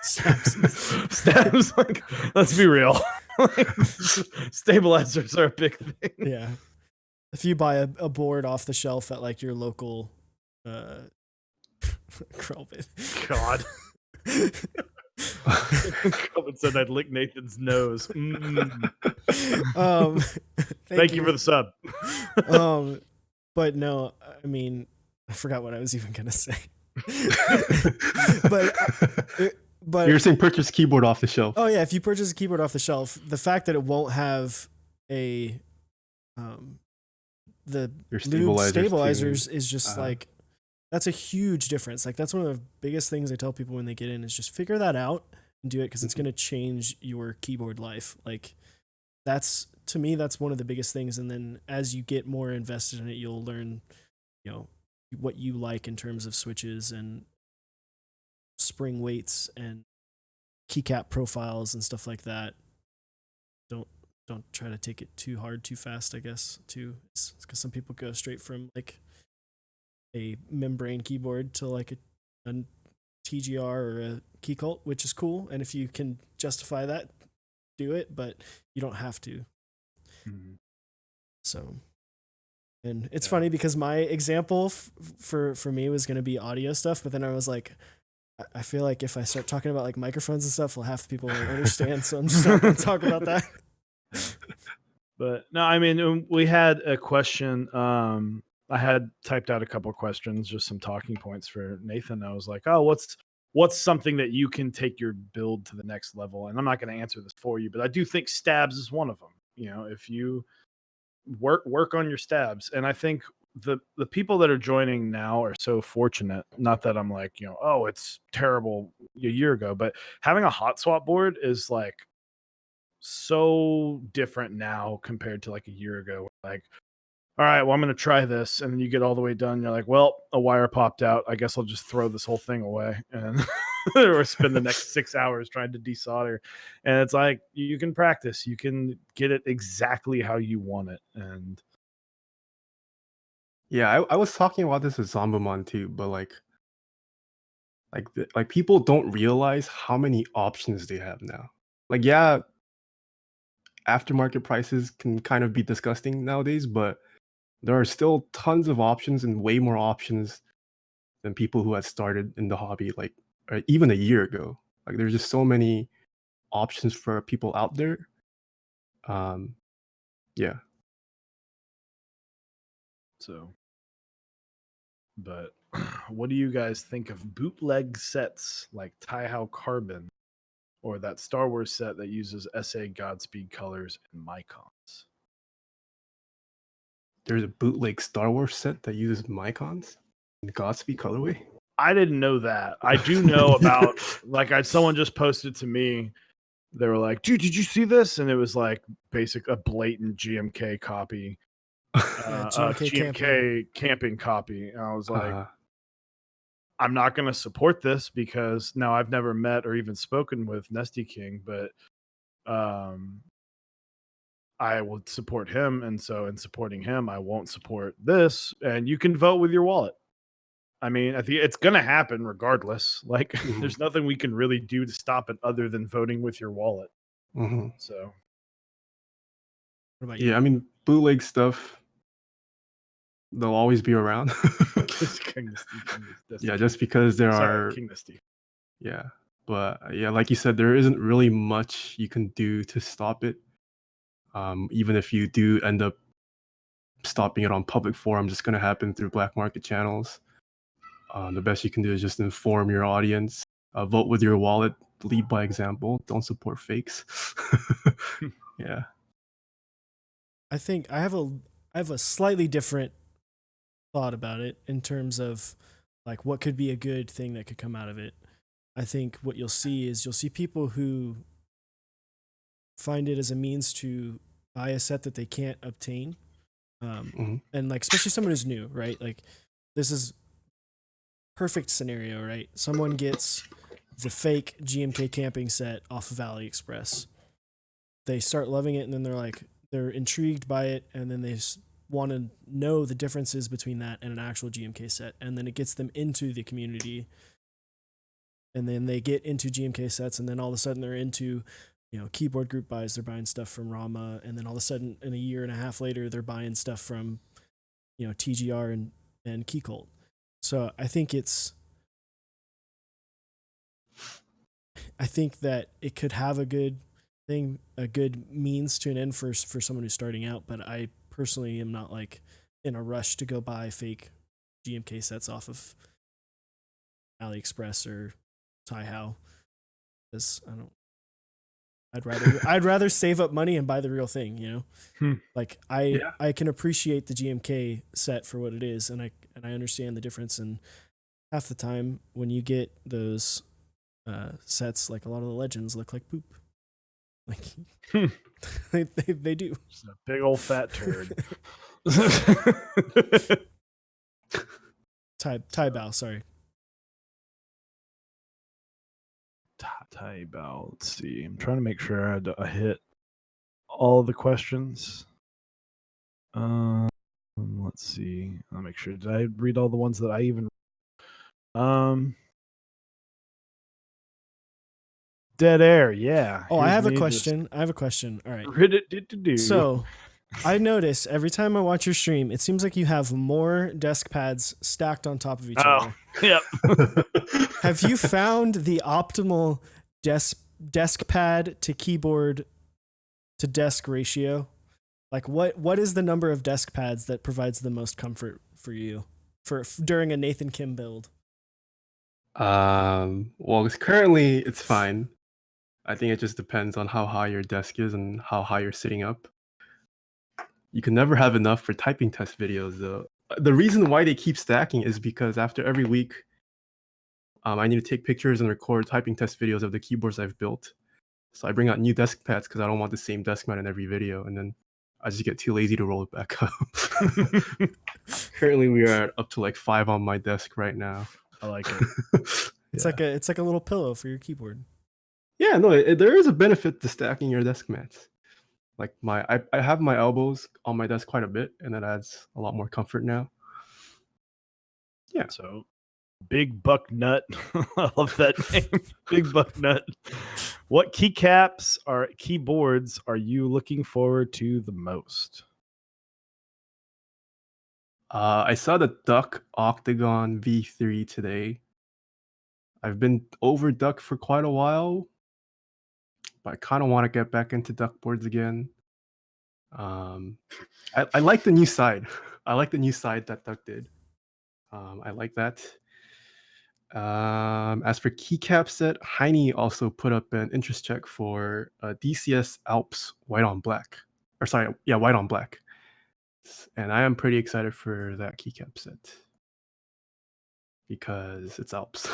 Stabs, like, let's be real. Like, stabilizers are a big thing. Yeah. If you buy a board off the shelf at like your local Krelvin. God. Kelvin said I'd lick Nathan's nose. Thank you for the sub. But no, I mean, I forgot what I was even gonna say. but You're saying purchase keyboard off the shelf. Oh yeah, if you purchase a keyboard off the shelf, the fact that it won't have a the Your lube stabilizers too. is just like, that's a huge difference. Like that's one of the biggest things I tell people when they get in is just figure that out and do it, because it's going to change your keyboard life. Like that's, to me, that's one of the biggest things. And then as you get more invested in it, you'll learn, you know, what you like in terms of switches and spring weights and keycap profiles and stuff like that. Don't try to take it too hard, too fast, I guess, too. Because some people go straight from like a membrane keyboard to like a TGR or a key cult, which is cool. And if you can justify that, do it, but you don't have to. Mm-hmm. So, and it's funny because my example for me was going to be audio stuff, but then I was like, I feel like if I start talking about like microphones and stuff, well, half the people won't understand. So I'm just not going to talk about that. But no, I mean, we had a question. I had typed out a couple of questions, just some talking points for Nathan. I was like, oh, what's something that you can take your build to the next level? And I'm not going to answer this for you, but I do think stabs is one of them. You know, if you work on your stabs, and I think the people that are joining now are so fortunate. Not that I'm like, you know, oh, it's terrible a year ago, but having a hot swap board is like so different now compared to like a year ago. Like, all right, well, I'm going to try this. And then you get all the way done. You're like, well, a wire popped out. I guess I'll just throw this whole thing away and or spend the next 6 hours trying to desolder. And it's like, you can practice, you can get it exactly how you want it. And yeah, I was talking about this with Zombamon too, but like people don't realize how many options they have now. Like, yeah, aftermarket prices can kind of be disgusting nowadays, but there are still tons of options and way more options than people who had started in the hobby like even a year ago. Like there's just so many options for people out there. Yeah. so, but what do you guys think of bootleg sets like TaehaTypes Carbon, or that Star Wars set that uses SA Godspeed colors and Mycons? There's a bootleg Star Wars set that uses Mycons in Godspeed colorway. I didn't know that. I do know about, like, someone just posted to me. They were like, dude, did you see this? And it was like a blatant GMK copy, GMK camping copy. And I was like, I'm not going to support this because now I've never met or even spoken with Nesty King, but I would support him. And so in supporting him, I won't support this. And you can vote with your wallet. I mean, it's going to happen regardless. Like, there's nothing we can really do to stop it other than voting with your wallet. So, what about you? Yeah, I mean, bootleg stuff, they'll always be around. Yeah, just because there are. King Misty. Yeah, but yeah, like you said, there isn't really much you can do to stop it. Even if you do end up stopping it on public forums, it's going to happen through black market channels. The best you can do is just inform your audience, vote with your wallet, lead by example, don't support fakes. Yeah. I think I have a slightly different thought about it in terms of like what could be a good thing that could come out of it. I think what you'll see people who find it as a means to buy a set that they can't obtain. And like, especially someone who's new, right? Like this is perfect scenario, right? Someone gets the fake GMK camping set off of AliExpress. They start loving it, and then they're intrigued by it, and then they want to know the differences between that and an actual GMK set, and then it gets them into the community. and then they get into GMK sets, and then all of a sudden they're into, keyboard group buys. They're buying stuff from Rama, and then all of a sudden, in a year and a half later, they're buying stuff from, TGR and Keycult. So I think that it could have a good thing, a good means to an end for someone who's starting out. But I personally am not like in a rush to go buy fake GMK sets off of AliExpress or TaehaTypes, because I'd rather save up money and buy the real thing. Like I can appreciate the GMK set for what it is, and I understand the difference. And half the time when you get those sets, like a lot of the legends look like poop. Like they do. Just a big old fat turd. Ty bow, sorry. TaehaTypes. Let's see. I'm trying to make sure I hit all the questions. Let's see. I'll make sure. Did I read all the ones that I even? Dead air. Yeah. Oh, I have a question. All right. So I notice every time I watch your stream, it seems like you have more desk pads stacked on top of each other. Yep. Have you found the optimal desk pad to keyboard to desk ratio? Like what is the number of desk pads that provides the most comfort for you during a Nathan Kim build? Well, currently it's fine. I think it just depends on how high your desk is and how high you're sitting up. You can never have enough for typing test videos, though. The reason why they keep stacking is because after every week, I need to take pictures and record typing test videos of the keyboards I've built. So I bring out new desk pads because I don't want the same desk mat in every video, and then I just get too lazy to roll it back up. Currently, we are up to like 5 on my desk right now. I like it. It's like a little pillow for your keyboard. Yeah, no, there is a benefit to stacking your desk mats. Like I have my elbows on my desk quite a bit, and that adds a lot more comfort now. Yeah. So, Big Buck Nut. I love that name. Big Buck Nut. What keyboards are you looking forward to the most? I saw the Duck Octagon V3 today. I've been over Duck for quite a while, but I kind of want to get back into Duck boards again. I like the new side. I like the new side that Duck did. I like that. As for keycap set, Heine also put up an interest check for DCS Alps white on black. White on black. And I am pretty excited for that keycap set because it's Alps.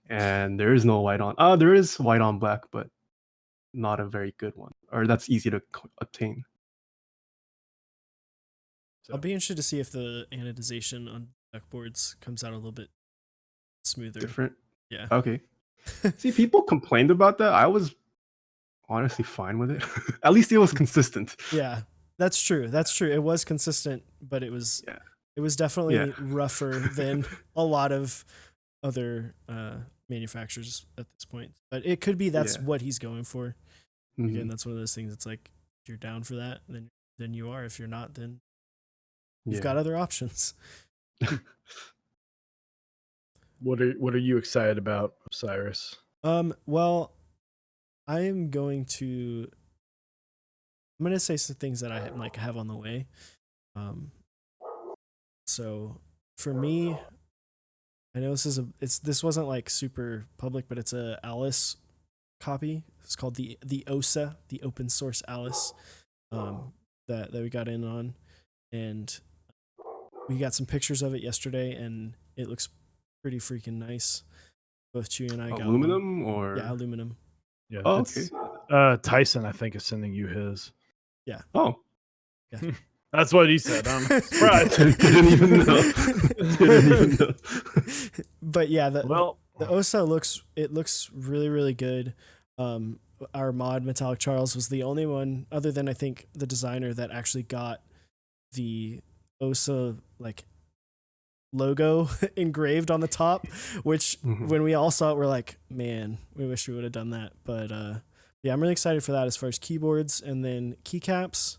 And there is no white on. There is white on black, but not a very good one, or that's easy to obtain. I'll be interested to see if the anodization on duck boards comes out a little bit smoother. Different? Yeah. Okay. See, people complained about that. I was honestly fine with it. At least it was consistent. Yeah, that's true. It was consistent, but it was definitely rougher than a lot of other manufacturers at this point. But it could be that's what he's going for. Mm-hmm. Again, that's one of those things. It's like if you're down for that, then you are. If you're not, then you've got other options. What are you excited about, Osiris? Well, I'm going to say some things that I have on the way. So for me, I know this wasn't like super public, but it's a Alice copy. It's called the OSA, the open source Alice, that we got in on, and we got some pictures of it yesterday, and it looks pretty freaking nice. Both Chewy and I got aluminum one. Or aluminum. Yeah. Oh, okay. Tyson, I think, is sending you his. Yeah. Oh. Yeah. That's what he said. I'm surprised. Didn't even know. But yeah, the OSA looks really, really good. Our mod Metallic Charles was the only one, other than I think the designer, that actually got the OSA logo engraved on the top, which Mhm. when we all saw it, we're like, man, we wish we would have done that. But yeah, I'm really excited for that as far as keyboards and then keycaps.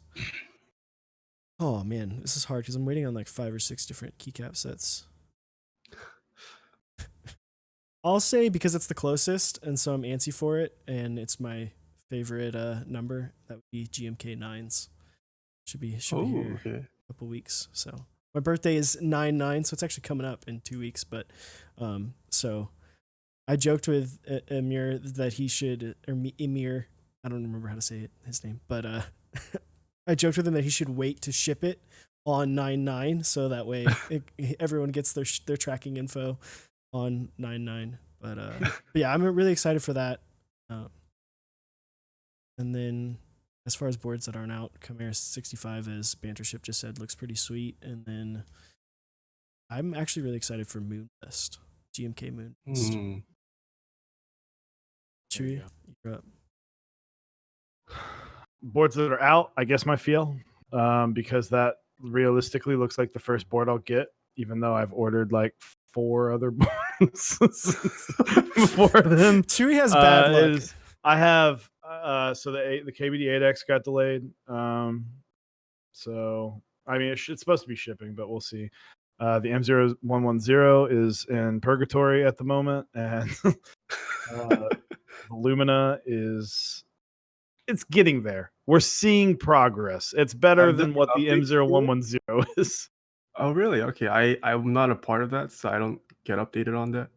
Oh man, this is hard because I'm waiting on like 5 or 6 different keycap sets. I'll say because it's the closest, and so I'm antsy for it, and it's my favorite number. That would be GMK 9s. Should be Oh, here okay. in a couple weeks. So my birthday is 9/9, so it's actually coming up in 2 weeks. But so I joked with Emir that he should, or Emir, I don't remember how to say his name, but I joked with him that he should wait to ship it on 9/9, so that way everyone gets their tracking info on 9/9. But yeah, I'm really excited for that. And then as far as boards that aren't out, Chimera 65, as Bantership just said, looks pretty sweet. And then I'm actually really excited for Moonfest, GMK Moonfest. Mm. There you Chewy, you're up. Boards that are out, I guess my feel, because that realistically looks like the first board I'll get, even though I've ordered like 4 other boards before then. Chewy has bad luck. I have so the KBD 8X got delayed. So I mean it's supposed to be shipping, but we'll see. The M0110 is in purgatory at the moment, and the Lumina it's getting there. We're seeing progress. It's better Have there than what the been updates to it? M0110 is. Oh, really? Okay. I'm not a part of that, so I don't get updated on that.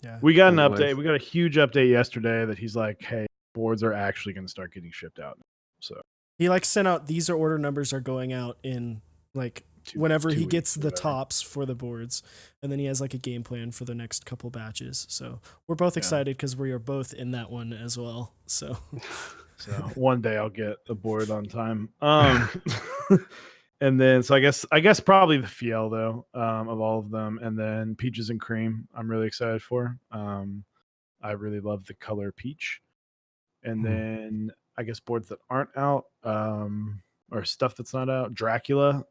Yeah. We got an Otherwise- update. We got a huge update yesterday that he's like, "Hey, boards are actually going to start getting shipped out." So He like sent out, these are order numbers are going out in like whenever 2 he weeks gets or the whatever. tops for the boards, and then he has like a game plan for the next couple batches. So we're both Yeah. excited because we are both in that one as well. So So one day I'll get a board on time. And then so I guess probably the Fiel though, of all of them, and then Peaches and Cream. I'm really excited for. I really love the color peach. And Hmm. then I guess boards that aren't out, or stuff that's not out. Dracula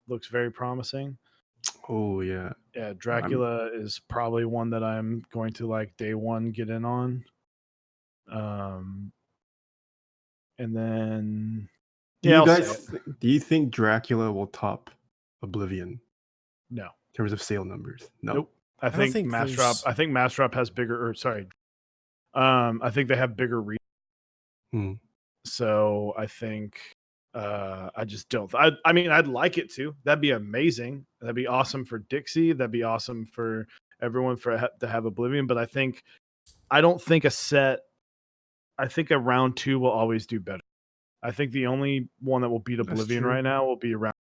looks very promising. Oh, yeah. Yeah, Dracula is probably one that I'm going to like day one get in on. And then Do yeah, you I'll say guys it. do you think Dracula will top Oblivion No. in terms of sale numbers? No. Nope. I don't think think Mass there's- Drop. I think Mass Drop has bigger. Or sorry, I think they have bigger reach. Hmm. So I think I just don't. I mean, I'd like it to. That'd be amazing. That'd be awesome for Dixie. That'd be awesome for everyone to have Oblivion. But I don't think a set. I think a round 2 will always do better. I think the only one that will beat That's Oblivion true. right now will be round.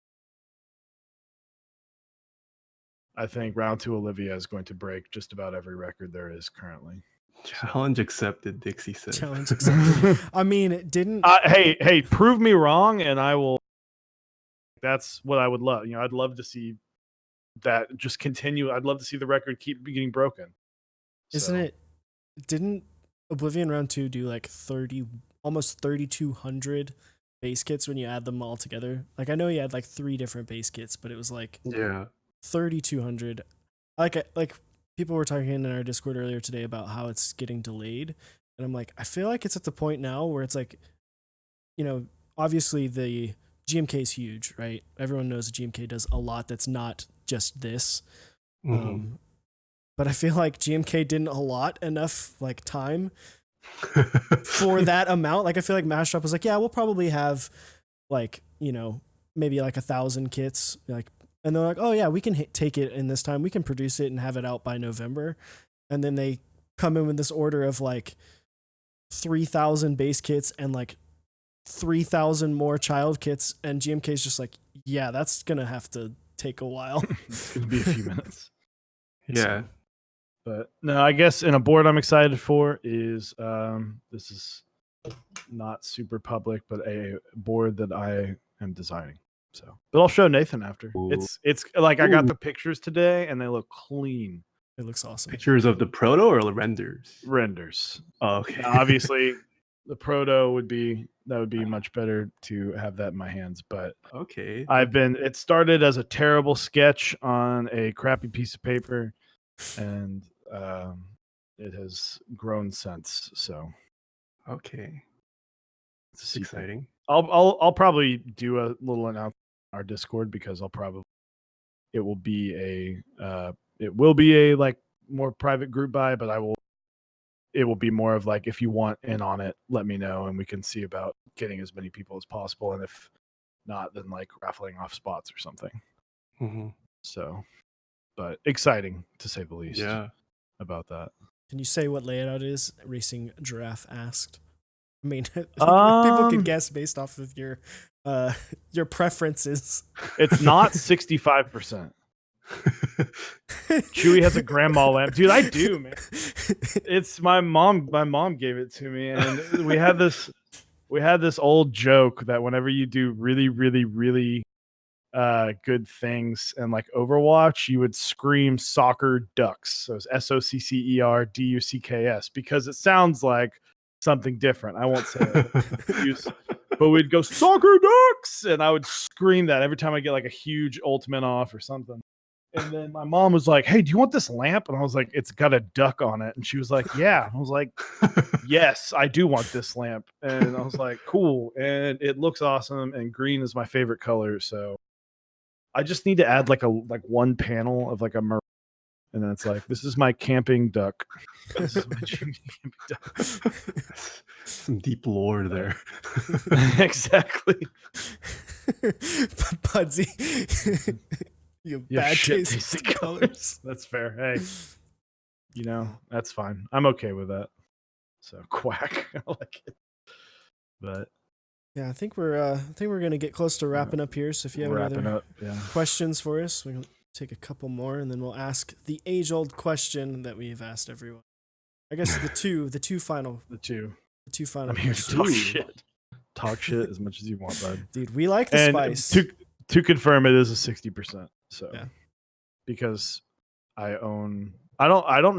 I think round 2 Olivia is going to break just about every record there is currently. Challenge accepted, Dixie said. challenge accepted. I mean, it didn't. Hey, prove me wrong, and I will. That's what I would love. I'd love to see that just continue. I'd love to see the record keep getting broken. Isn't So, it? Didn't Oblivion round 2 do like 30, almost 3,200 base kits when you add them all together? Like I know you had like 3 different base kits, but it was like Yeah. 3,200. Like people were talking in our Discord earlier today about how it's getting delayed, and I'm like, I feel like it's at the point now where it's like, obviously the GMK is huge, right? Everyone knows the GMK does a lot that's not just this. Mhm. But I feel like GMK didn't allot enough like time for that amount. Like I feel like Mashup was like, yeah, we'll probably have like, maybe like 1,000 kits. Like, and they're like, oh yeah, we can take it in this time. We can produce it and have it out by November. And then they come in with this order of like 3,000 base kits and like 3,000 more child kits. And GMK is just like, yeah, that's going to have to take a while. it's going to be a few minutes. Yeah. But no, I guess in a board I'm excited for is this is not super public, but a board that I am designing. So, but I'll show Nathan after. Ooh. It's like I got Ooh. the pictures today and they look clean. It looks awesome. Pictures of the proto or the renders? Renders. Oh, okay. Now, obviously, The proto would be much better to have that in my hands, but Okay. it started as a terrible sketch on a crappy piece of paper, and it has grown since. So Okay. it's a It's secret. exciting. I'll probably do a little announcement on our Discord, because it will be a like more private group buy, but it will be more of like, if you want in on it, let me know and we can see about getting as many people as possible, and if not, then like raffling off spots or something. Mm-hmm. So, but exciting to say the least. Yeah. About that. Can you say what layout it is? Racing Giraffe asked. I mean, people can guess based off of your preferences. It's not 65%. Chewy has a grandma lamp. Dude, I do, man. It's my mom gave it to me, and we had this old joke that whenever you do really, really, really good things and like Overwatch, you would scream soccer ducks. So it's SOCCERDUCKS, because it sounds like something different. I won't say it. But we'd go soccer ducks, and I would scream that every time I get like a huge ultimate off or something. And then my mom was like, "Hey, do you want this lamp?" And I was like, "It's got a duck on it." And she was like, "Yeah." And I was like, "Yes, I do want this lamp." And I was like, "Cool." And it looks awesome, and green is my favorite color, so I just need to add like one panel of like a maroon, and then it's like, this is my camping duck. This is my camping duck. Some deep lore there. Exactly. Pudsey. You have bad taste in colors. That's fair. Hey, that's fine. I'm okay with that. So quack. I like it. But yeah, I think we're gonna get close to wrapping up here. So if you have any other questions for us, we can take a couple more, and then we'll ask the age-old question that we've asked everyone. I guess the two final I'm here questions. to talk shit. Talk shit as much as you want, bud. Dude, we like the spice. To confirm, it is a 60%. So yeah. Because I don't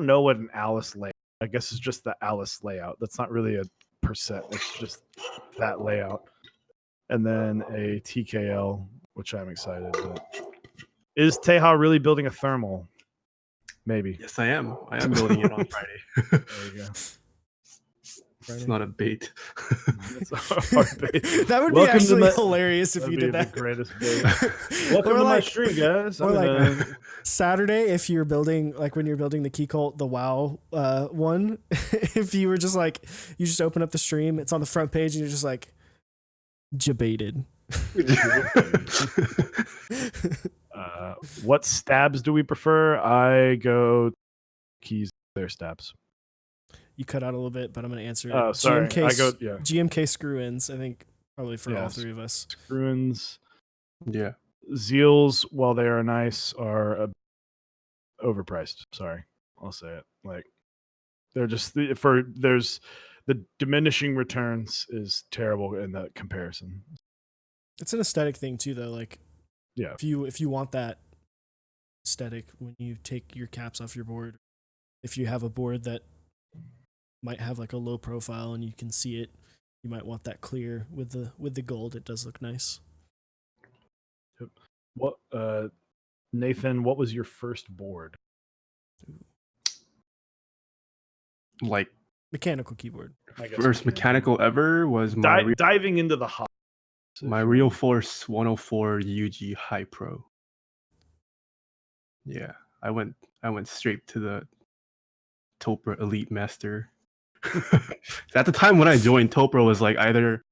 know what an Alice layout. I guess it's just the Alice layout. That's not really a percent. It's just that layout. And then a TKL, which I'm excited. But is Teha really building a thermal? Maybe. Yes, I am. I am building it on Friday. There you go. It's not a bait. It's a hard bait. That would be actually hilarious if you did that. The greatest bait. Welcome to my stream, guys. Or like Saturday, if you're building, like when you're building the key cult, the WoW one, if you were just like, you just open up the stream, it's on the front page, and you're just like, jebaited. What stabs do we prefer? I go keys, their stabs. You cut out a little bit, but I'm going to answer it. Oh, sorry. GMK screw-ins, I think, probably for all three of us. Screw-ins. Yeah. Zeals, while they are nice, are overpriced. Sorry. I'll say it. Like, they're just there's the diminishing returns is terrible in that comparison. It's an aesthetic thing too, though. Like, yeah, if you want that aesthetic when you take your caps off your board, if you have a board that might have like a low profile and you can see it, you might want that clear with the gold. It does look nice. Yep. What Nathan, what was your first board? Like mechanical keyboard. First mechanical ever was my diving into the hot. My Real Force 104 UG High Pro. Yeah, I went straight to the Topra Elite Master. At the time when I joined, Topra was like either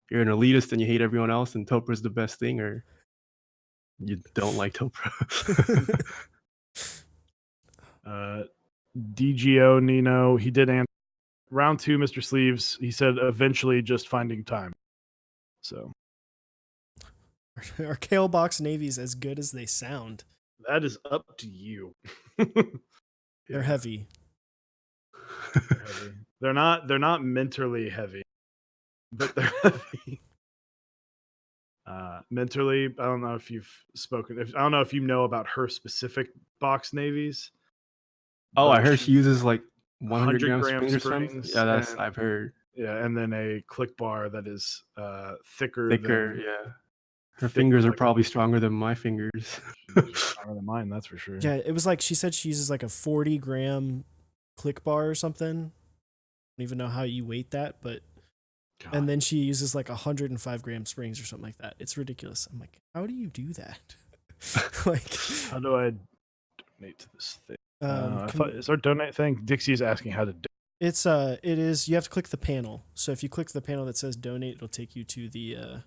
you're an elitist and you hate everyone else and Topra's the best thing, or you don't like Topra. DGO Nino, he did answer round 2, Mr. Sleeves. He said eventually just finding time. So are Kale Box navies as good as they sound? That is up to you. They're heavy. They're not mentally heavy, but they're heavy. Mentally, I don't know if you've spoken. I don't know if you know about her specific box navies. Oh, I heard she uses like 100 gram springs or something. Yeah, I've heard. Yeah, and then a click bar that is thicker than yeah. Her thick, fingers are like probably stronger than my fingers. fingers are stronger than mine, that's for sure. Yeah, it was like she said she uses like a 40-gram click bar or something. I don't even know how you weight that, but God. and then she uses like 105-gram springs or something like that. It's ridiculous. I'm like, how do you do that? Like, How do I donate to this thing? I can- thought, is our donate thing? Dixie is asking how to do. it is you have to click the panel. So if you click the panel that says donate, it'll take you to the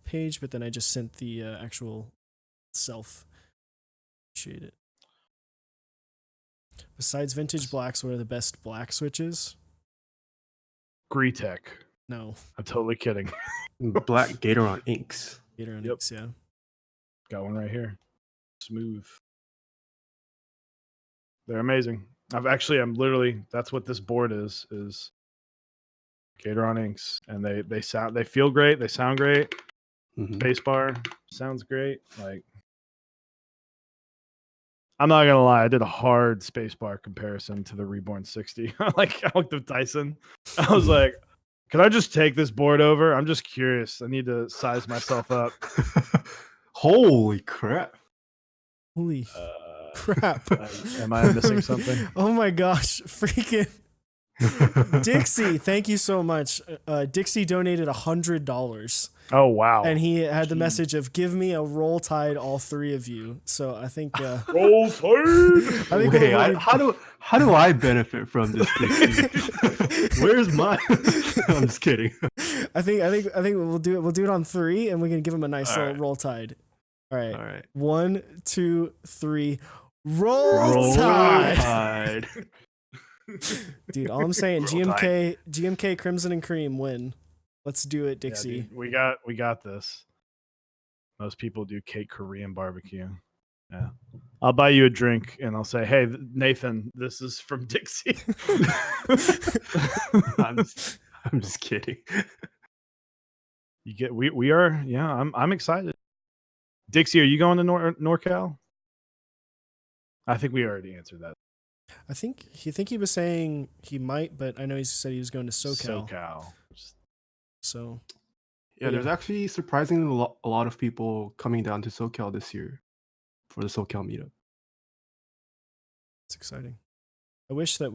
page, but then I just sent the actual self. Appreciate it. Besides vintage blacks, what are the best black switches? Greetech. No, I'm totally kidding. Black Gator on inks. Gator Yep. Onyx, yeah. Got one right here. Smooth. They're amazing. I'm literally, that's what this board is Gator on inks. And they feel great. They sound great. Mhm. Bass bar sounds great. Like, I'm not gonna lie, I did a hard spacebar comparison to the Reborn 60. Like, I looked at Dyson. I was like, could I just take this board over? I'm just curious. I need to size myself up. Holy crap. Holy crap. Am I missing something? Oh my gosh. Freaking Dixie, thank you so much. Dixie donated $100. Oh wow! And he had the message of "Give me a roll tide, all three of you." So I think Roll Tide. I think Wait, we'll- how do I benefit from this? Where's mine? I'm just kidding. I think we'll do it. We'll do it on 3, and we can give him a nice All little right. roll tide. All right. All right. 1, 2, 3. Roll tide. Tide. Dude, all I'm saying, Roll GMK Crimson and Cream win. Let's do it, Yeah, Dixie. dude, we got this. Most people do cake Korean barbecue. Yeah, I'll buy you a drink and I'll say, "Hey, Nathan, this is from Dixie." I'm just kidding. You get we are yeah. I'm excited. Dixie, are you going to NorCal? I think we already answered that. I think he was saying he might, but I know he said he was going to SoCal. So Yeah, there's actually surprisingly a lot of people coming down to SoCal this year for the SoCal meetup. it's exciting. I wish that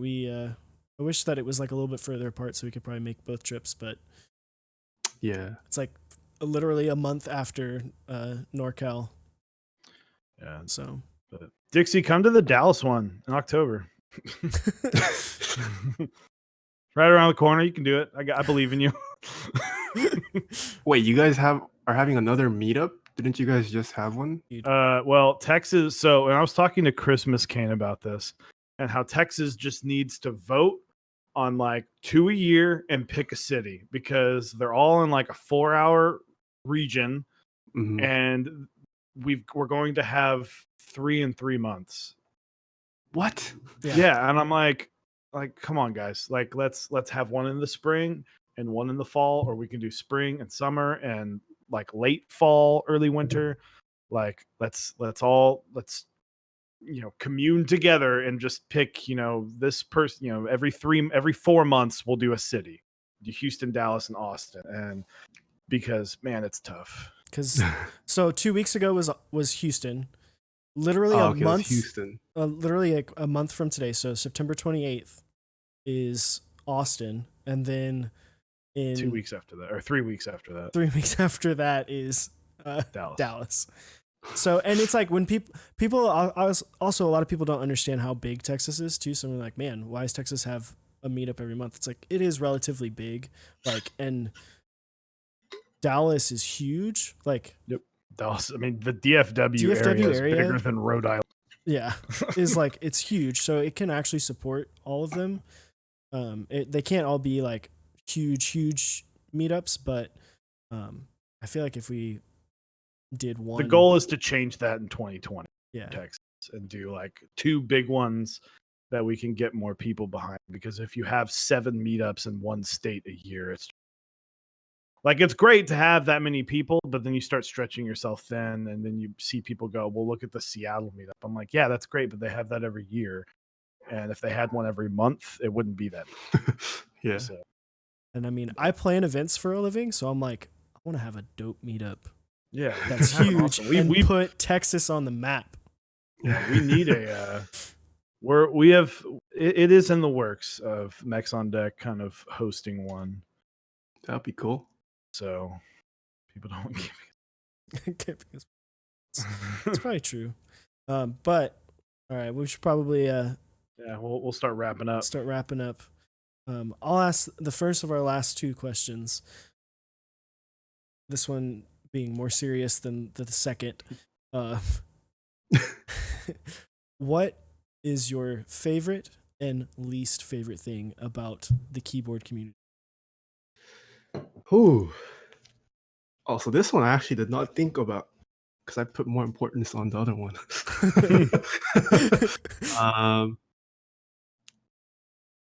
it was like a little bit further apart so we could probably make both trips, but Yeah. it's like literally a month after NorCal. Yeah. So But Dixie, come to the Dallas one in October. Right around the corner. You can do it. I believe in you. Wait, you guys are having another meetup? Didn't you guys just have one? Well, Texas. So, and I was talking to Chris Miskane about this and how Texas just needs to vote on like 2 a year and pick a city because they're all in like a 4-hour region, Mhm. and we're going to have 3 in 3 months. What? Yeah, and I'm like, come on, guys. Like, let's have one in the spring and one in the fall, or we can do spring and summer and like late fall, early winter. Like, let's commune together and just pick, this person, every 4 months we'll do a city. Do Houston, Dallas, and Austin. And because man, it's tough. because so 2 weeks ago was Houston. Literally a okay, month. Houston. Literally a month from today. So September 28th is Austin, and then in 2 weeks after that, or 3 weeks after that, 3 weeks after that is Dallas. So, and it's like when people also a lot of people don't understand how big Texas is too. So we're like, man, why does Texas have a meetup every month? It's like it is relatively big, like, and Dallas is huge. Like, yep, Dallas. I mean, the DFW area is bigger than Rhode Island. Yeah, is like it's huge, so it can actually support all of them. They can't all be like huge meetups, but I feel like if we did one, the goal is to change that in 2020. Yeah, Texas, and do like 2 big ones that we can get more people behind. Because if you have 7 meetups in one state a year, it's great to have that many people, but then you start stretching yourself thin, and then you see people go, well, look at the Seattle meetup. I'm like, yeah, that's great, but they have that every year. And if they had one every month, it wouldn't be that. Yeah. So And I mean, I plan events for a living, so I'm like, I want to have a dope meetup Yeah, that's have an huge awesome- and we put Texas on the map. yeah, we need a. We have it is in the works of Mechs on Deck kind of hosting one, That'd be cool. so people don't give It's probably true. But all right, we should probably yeah, we'll start wrapping up. start wrapping up. I'll ask the first of our last two questions. This one being more serious than the second. Uh, what is your favorite and least favorite thing about the keyboard community? Ooh. Also, this one I actually did not think about because I put more importance on the other one.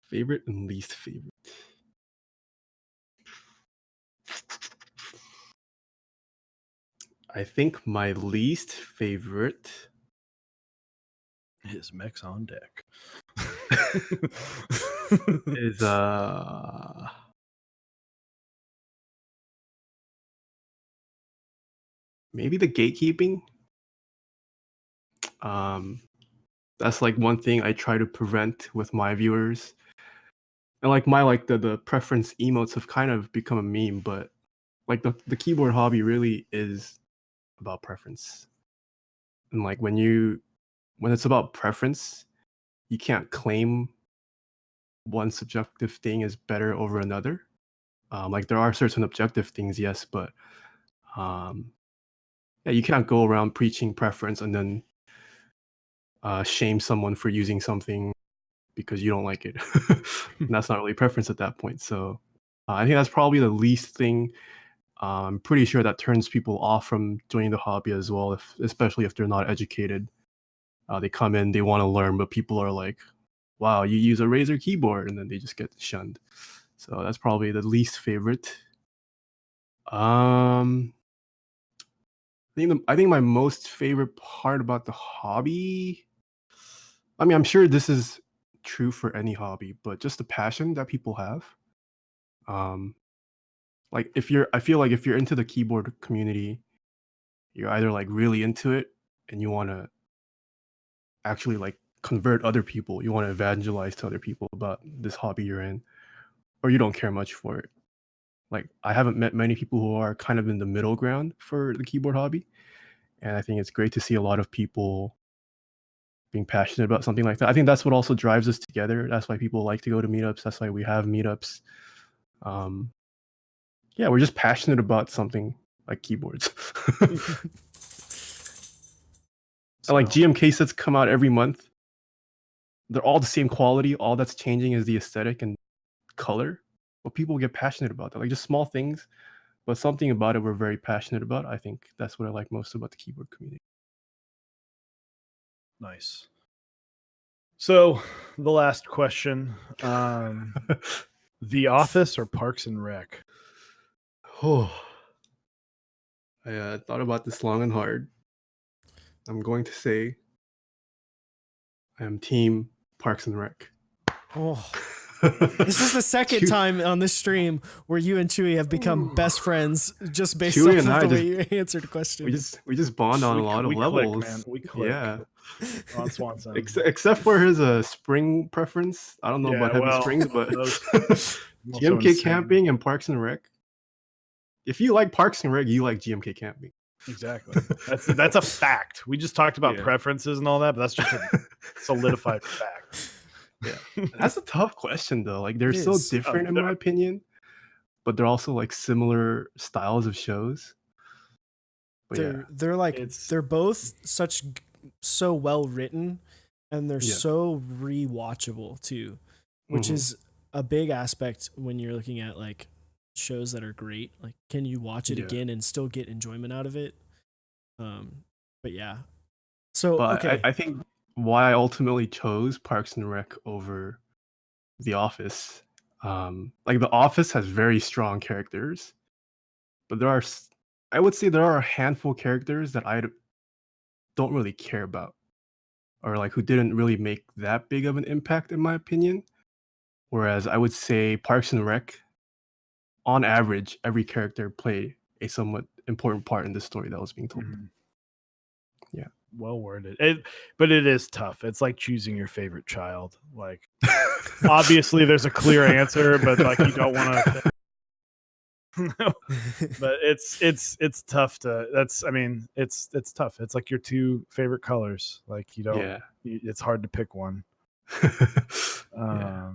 Favorite and least favorite. I think my least favorite His Mechs on Deck. is maybe the gatekeeping. That's like one thing I try to prevent with my viewers. And like the preference emotes have kind of become a meme, but like the keyboard hobby really is about preference. And like when it's about preference, you can't claim one subjective thing is better over another. Like there are certain objective things, yes, but yeah, you can't go around preaching preference and then shame someone for using something because you don't like it. And that's not really preference at that point. So I think that's probably the least thing. I'm pretty sure that turns people off from joining the hobby as well, especially if they're not educated. They come in, they want to learn, but people are like, "Wow, you use a Razer keyboard," and then they just get shunned. So that's probably the least favorite. I think my most favorite part about the hobby. I mean, I'm sure this is true for any hobby, but just the passion that people have. Um, like I feel like if you're into the keyboard community, you're either like really into it and you want to actually like convert other people, you want to evangelize to other people about this hobby you're in, or you don't care much for it. Like I haven't met many people who are kind of in the middle ground for the keyboard hobby, and I think it's great to see a lot of people being passionate about something like that. I think that's what also drives us together. That's why people like to go to meetups. That's why we have meetups. Um, yeah, we're just passionate about something like keyboards. And like GMK sets come out every month. They're all the same quality. All that's changing is the aesthetic and color. But people get passionate about that. Like just small things, but something about it we're very passionate about. I think that's what I like most about the keyboard community. Nice. So the last question: The Office or Parks and Rec? Oh, I thought about this long and hard. I'm going to say I am team Parks and Rec. Oh, this is the second time on this stream where you and Chewy have become best friends just based Chewy off and of I the way you answered the question. we just bond on a lot of we levels. click, man. We click. Yeah. On Swanson. Except for his spring preference. I don't know about heavy springs, but GMK camping and Parks and Rec. If you like Parks and Rec, you like GMK camping. Exactly. That's a fact. We just talked about preferences and all that, but that's just a solidified fact. Yeah. That's a tough question though. Like they're so different in my opinion, but they're also like similar styles of shows. But they're like they're both so well written and they're so rewatchable too, which is a big aspect when you're looking at like shows that are great. Like can you watch it again and still get enjoyment out of it? But yeah. So okay. I think why I ultimately chose Parks and Rec over The Office. Like The Office has very strong characters, but I would say there are a handful of characters that I don't really care about, or like who didn't really make that big of an impact in my opinion. Whereas I would say Parks and Rec on average, every character played a somewhat important part in the story that was being told. Mhm. Yeah. Well worded. But it is tough. It's like choosing your favorite child. Like, obviously, there's a clear answer, but like you don't want to. But it's tough to. It's tough. It's like your two favorite colors. Like you don't. Yeah. It's hard to pick one. Yeah.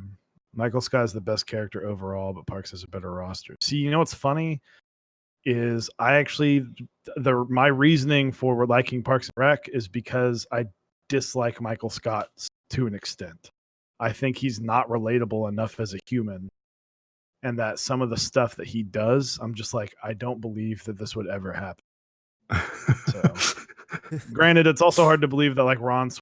Michael Scott's the best character overall, but Parks has a better roster. See, you know what's funny is I actually my reasoning for liking Parks and Rec is because I dislike Michael Scott to an extent. I think he's not relatable enough as a human, and that some of the stuff that he does, I'm just like, I don't believe that this would ever happen. So, granted, it's also hard to believe that like Ron's,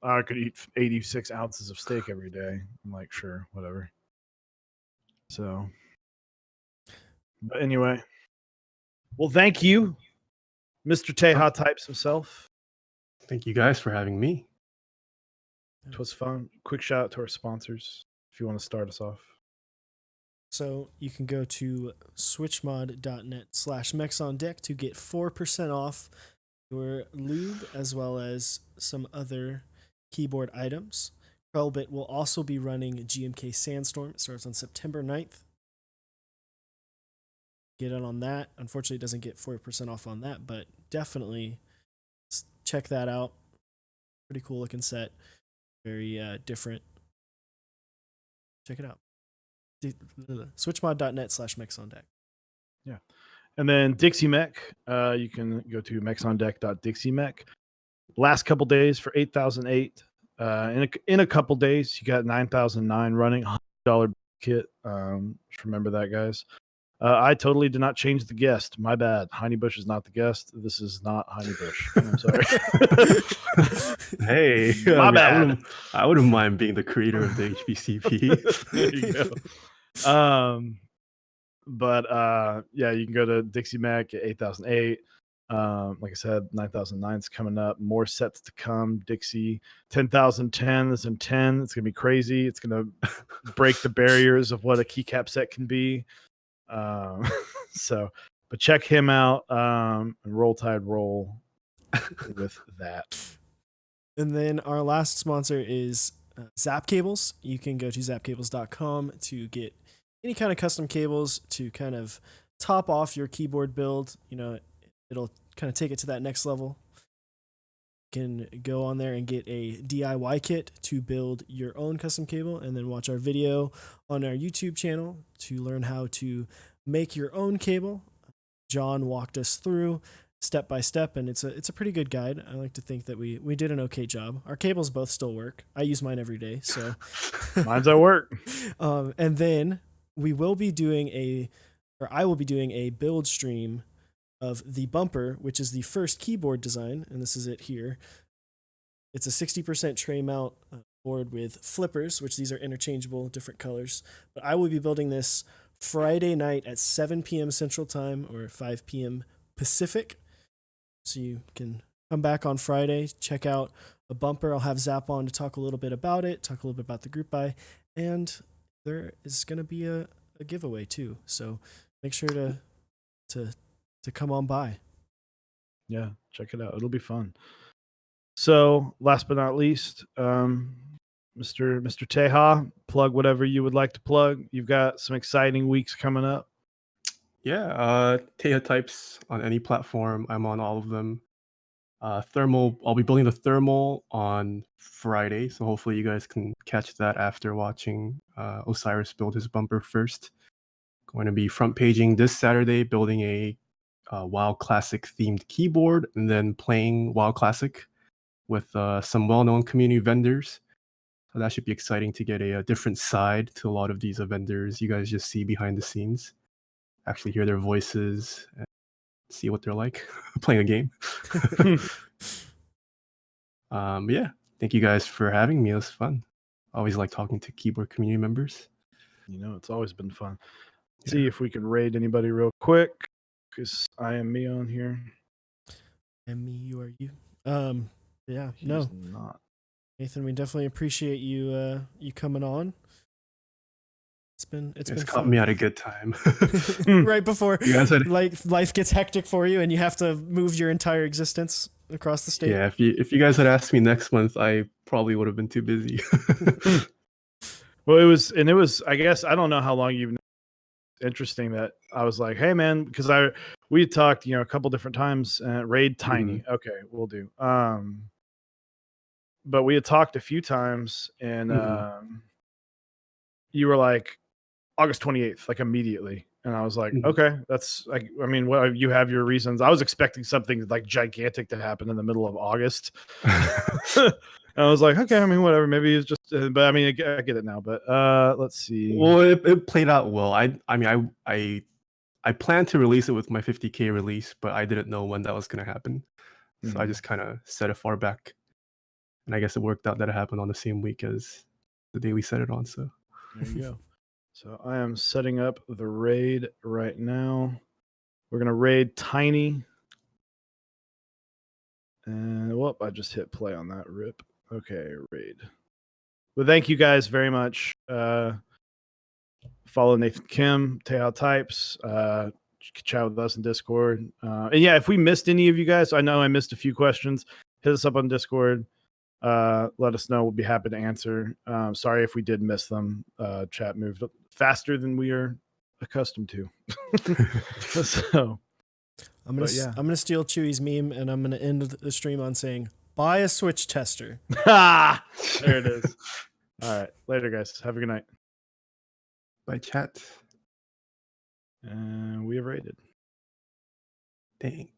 I could eat 86 ounces of steak every day. I'm like, sure, whatever. So, but anyway, well, thank you, Mr. TaehaTypes himself. Thank you guys for having me. It was fun. Quick shout out to our sponsors if you want to start us off. So you can go to switchmod.net/mexondeck to get 4% off your lube as well as some other keyboard items. Krellbit will also be running GMK Sandstorm. It starts on September 9th. Get in on that. Unfortunately, it doesn't get 4% off on that, but definitely check that out. Pretty cool looking set. Very different. Check it out. Switchmod.net/mexondeck. Yeah. And then Dixie Mech, you can go to mexondeck.dixiemech. Last couple days for 8,008. In a couple days, you got 9,009 running, $100 kit. Just remember that, guys. I totally did not change the guest. My bad. Heine Bush is not the guest. This is not Heine Bush. I'm sorry. Hey, My bad. I wouldn't mind being the creator of the HBCP. There you go. But yeah, you can go to Dixie Mac at 8,008. Like I said, 9,009 is coming up. More sets to come. Dixie 10,010 is in 10. It's gonna be crazy. It's gonna break the barriers of what a keycap set can be. So, but check him out. And Roll Tide Roll with that. And then our last sponsor is Zap Cables. You can go to zapcables.com to get any kind of custom cables to kind of top off your keyboard build. It'll kind of take it to that next level. You can go on there and get a DIY kit to build your own custom cable, and then watch our video on our YouTube channel to learn how to make your own cable. John walked us through step by step, and it's a pretty good guide. I like to think that we did an okay job. Our cables both still work. I use mine every day, so Mine's at work. And then I will be doing a build stream of the bumper, which is the first keyboard design, and this is it here. It's a 60% tray mount board with flippers, which these are interchangeable, different colors. But I will be building this Friday night at 7 p.m. Central Time or 5 p.m. Pacific. So you can come back on Friday, check out a bumper. I'll have Zap on to talk a little bit about it, talk a little bit about the group buy, and there is going to be a giveaway too. So make sure to come on by. Yeah, check it out. It'll be fun. So, last but not least, Mr. Teha, plug whatever you would like to plug. You've got some exciting weeks coming up. Yeah, TaehaTypes on any platform. I'm on all of them. Thermal, I'll be building the thermal on Friday, so hopefully you guys can catch that after watching Osiris build his bumper first. Going to be front paging this Saturday, building a WoW Classic themed keyboard, and then playing WoW Classic with some well-known community vendors. So that should be exciting to get a different side to a lot of these vendors you guys just see behind the scenes. Actually hear their voices and see what they're like playing a game. Yeah, thank you guys for having me. It was fun. Always like talking to keyboard community members. It's always been fun. Yeah. See if we can raid anybody real quick, because I am me on here. And me, you are you. Yeah, He's no, not. Nathan, we definitely appreciate you coming on. It's It's been caught fun. me at a good time. Right before You guys had life gets hectic for you and you have to move your entire existence across the state. yeah. If you guys had asked me next month, I probably would have been too busy. Well, it was. I guess I don't know how long you've known. Interesting that I was like, hey man, because we had talked, a couple different times. Raid Tiny. Mhm. Okay, we'll do. But we had talked a few times, and Mhm. you were like August 28th, like immediately, and I was like, Mhm. okay, that's like, I mean, what you have your reasons. I was expecting something like gigantic to happen in the middle of August. I was like, okay, I mean, whatever. Maybe it's just, but I mean, I get it now. But let's see. Well, it played out well. I mean, I planned to release it with my 50K release, but I didn't know when that was gonna happen. So I Mhm. just kind of set it far back, and I guess it worked out that it happened on the same week as the day we set it on. So There you go. So I am setting up the raid right now. We're gonna raid Tiny, and whoop! I just hit play on that. Rip. Okay, raid. But thank you guys very much. Follow Nathan Kim, TaehaTypes. Chat with us in Discord. And yeah, if we missed any of you guys, I know I missed a few questions. Hit us up on Discord. Let us know. We'll be happy to answer. Sorry if we did miss them. Chat moved faster than we are accustomed to. So, I'm but yeah. gonna steal Chewy's meme and I'm gonna end the stream on saying, buy a Switch tester. There it is. All right. Later, guys. Have a good night. by chat, And we have rated. dang.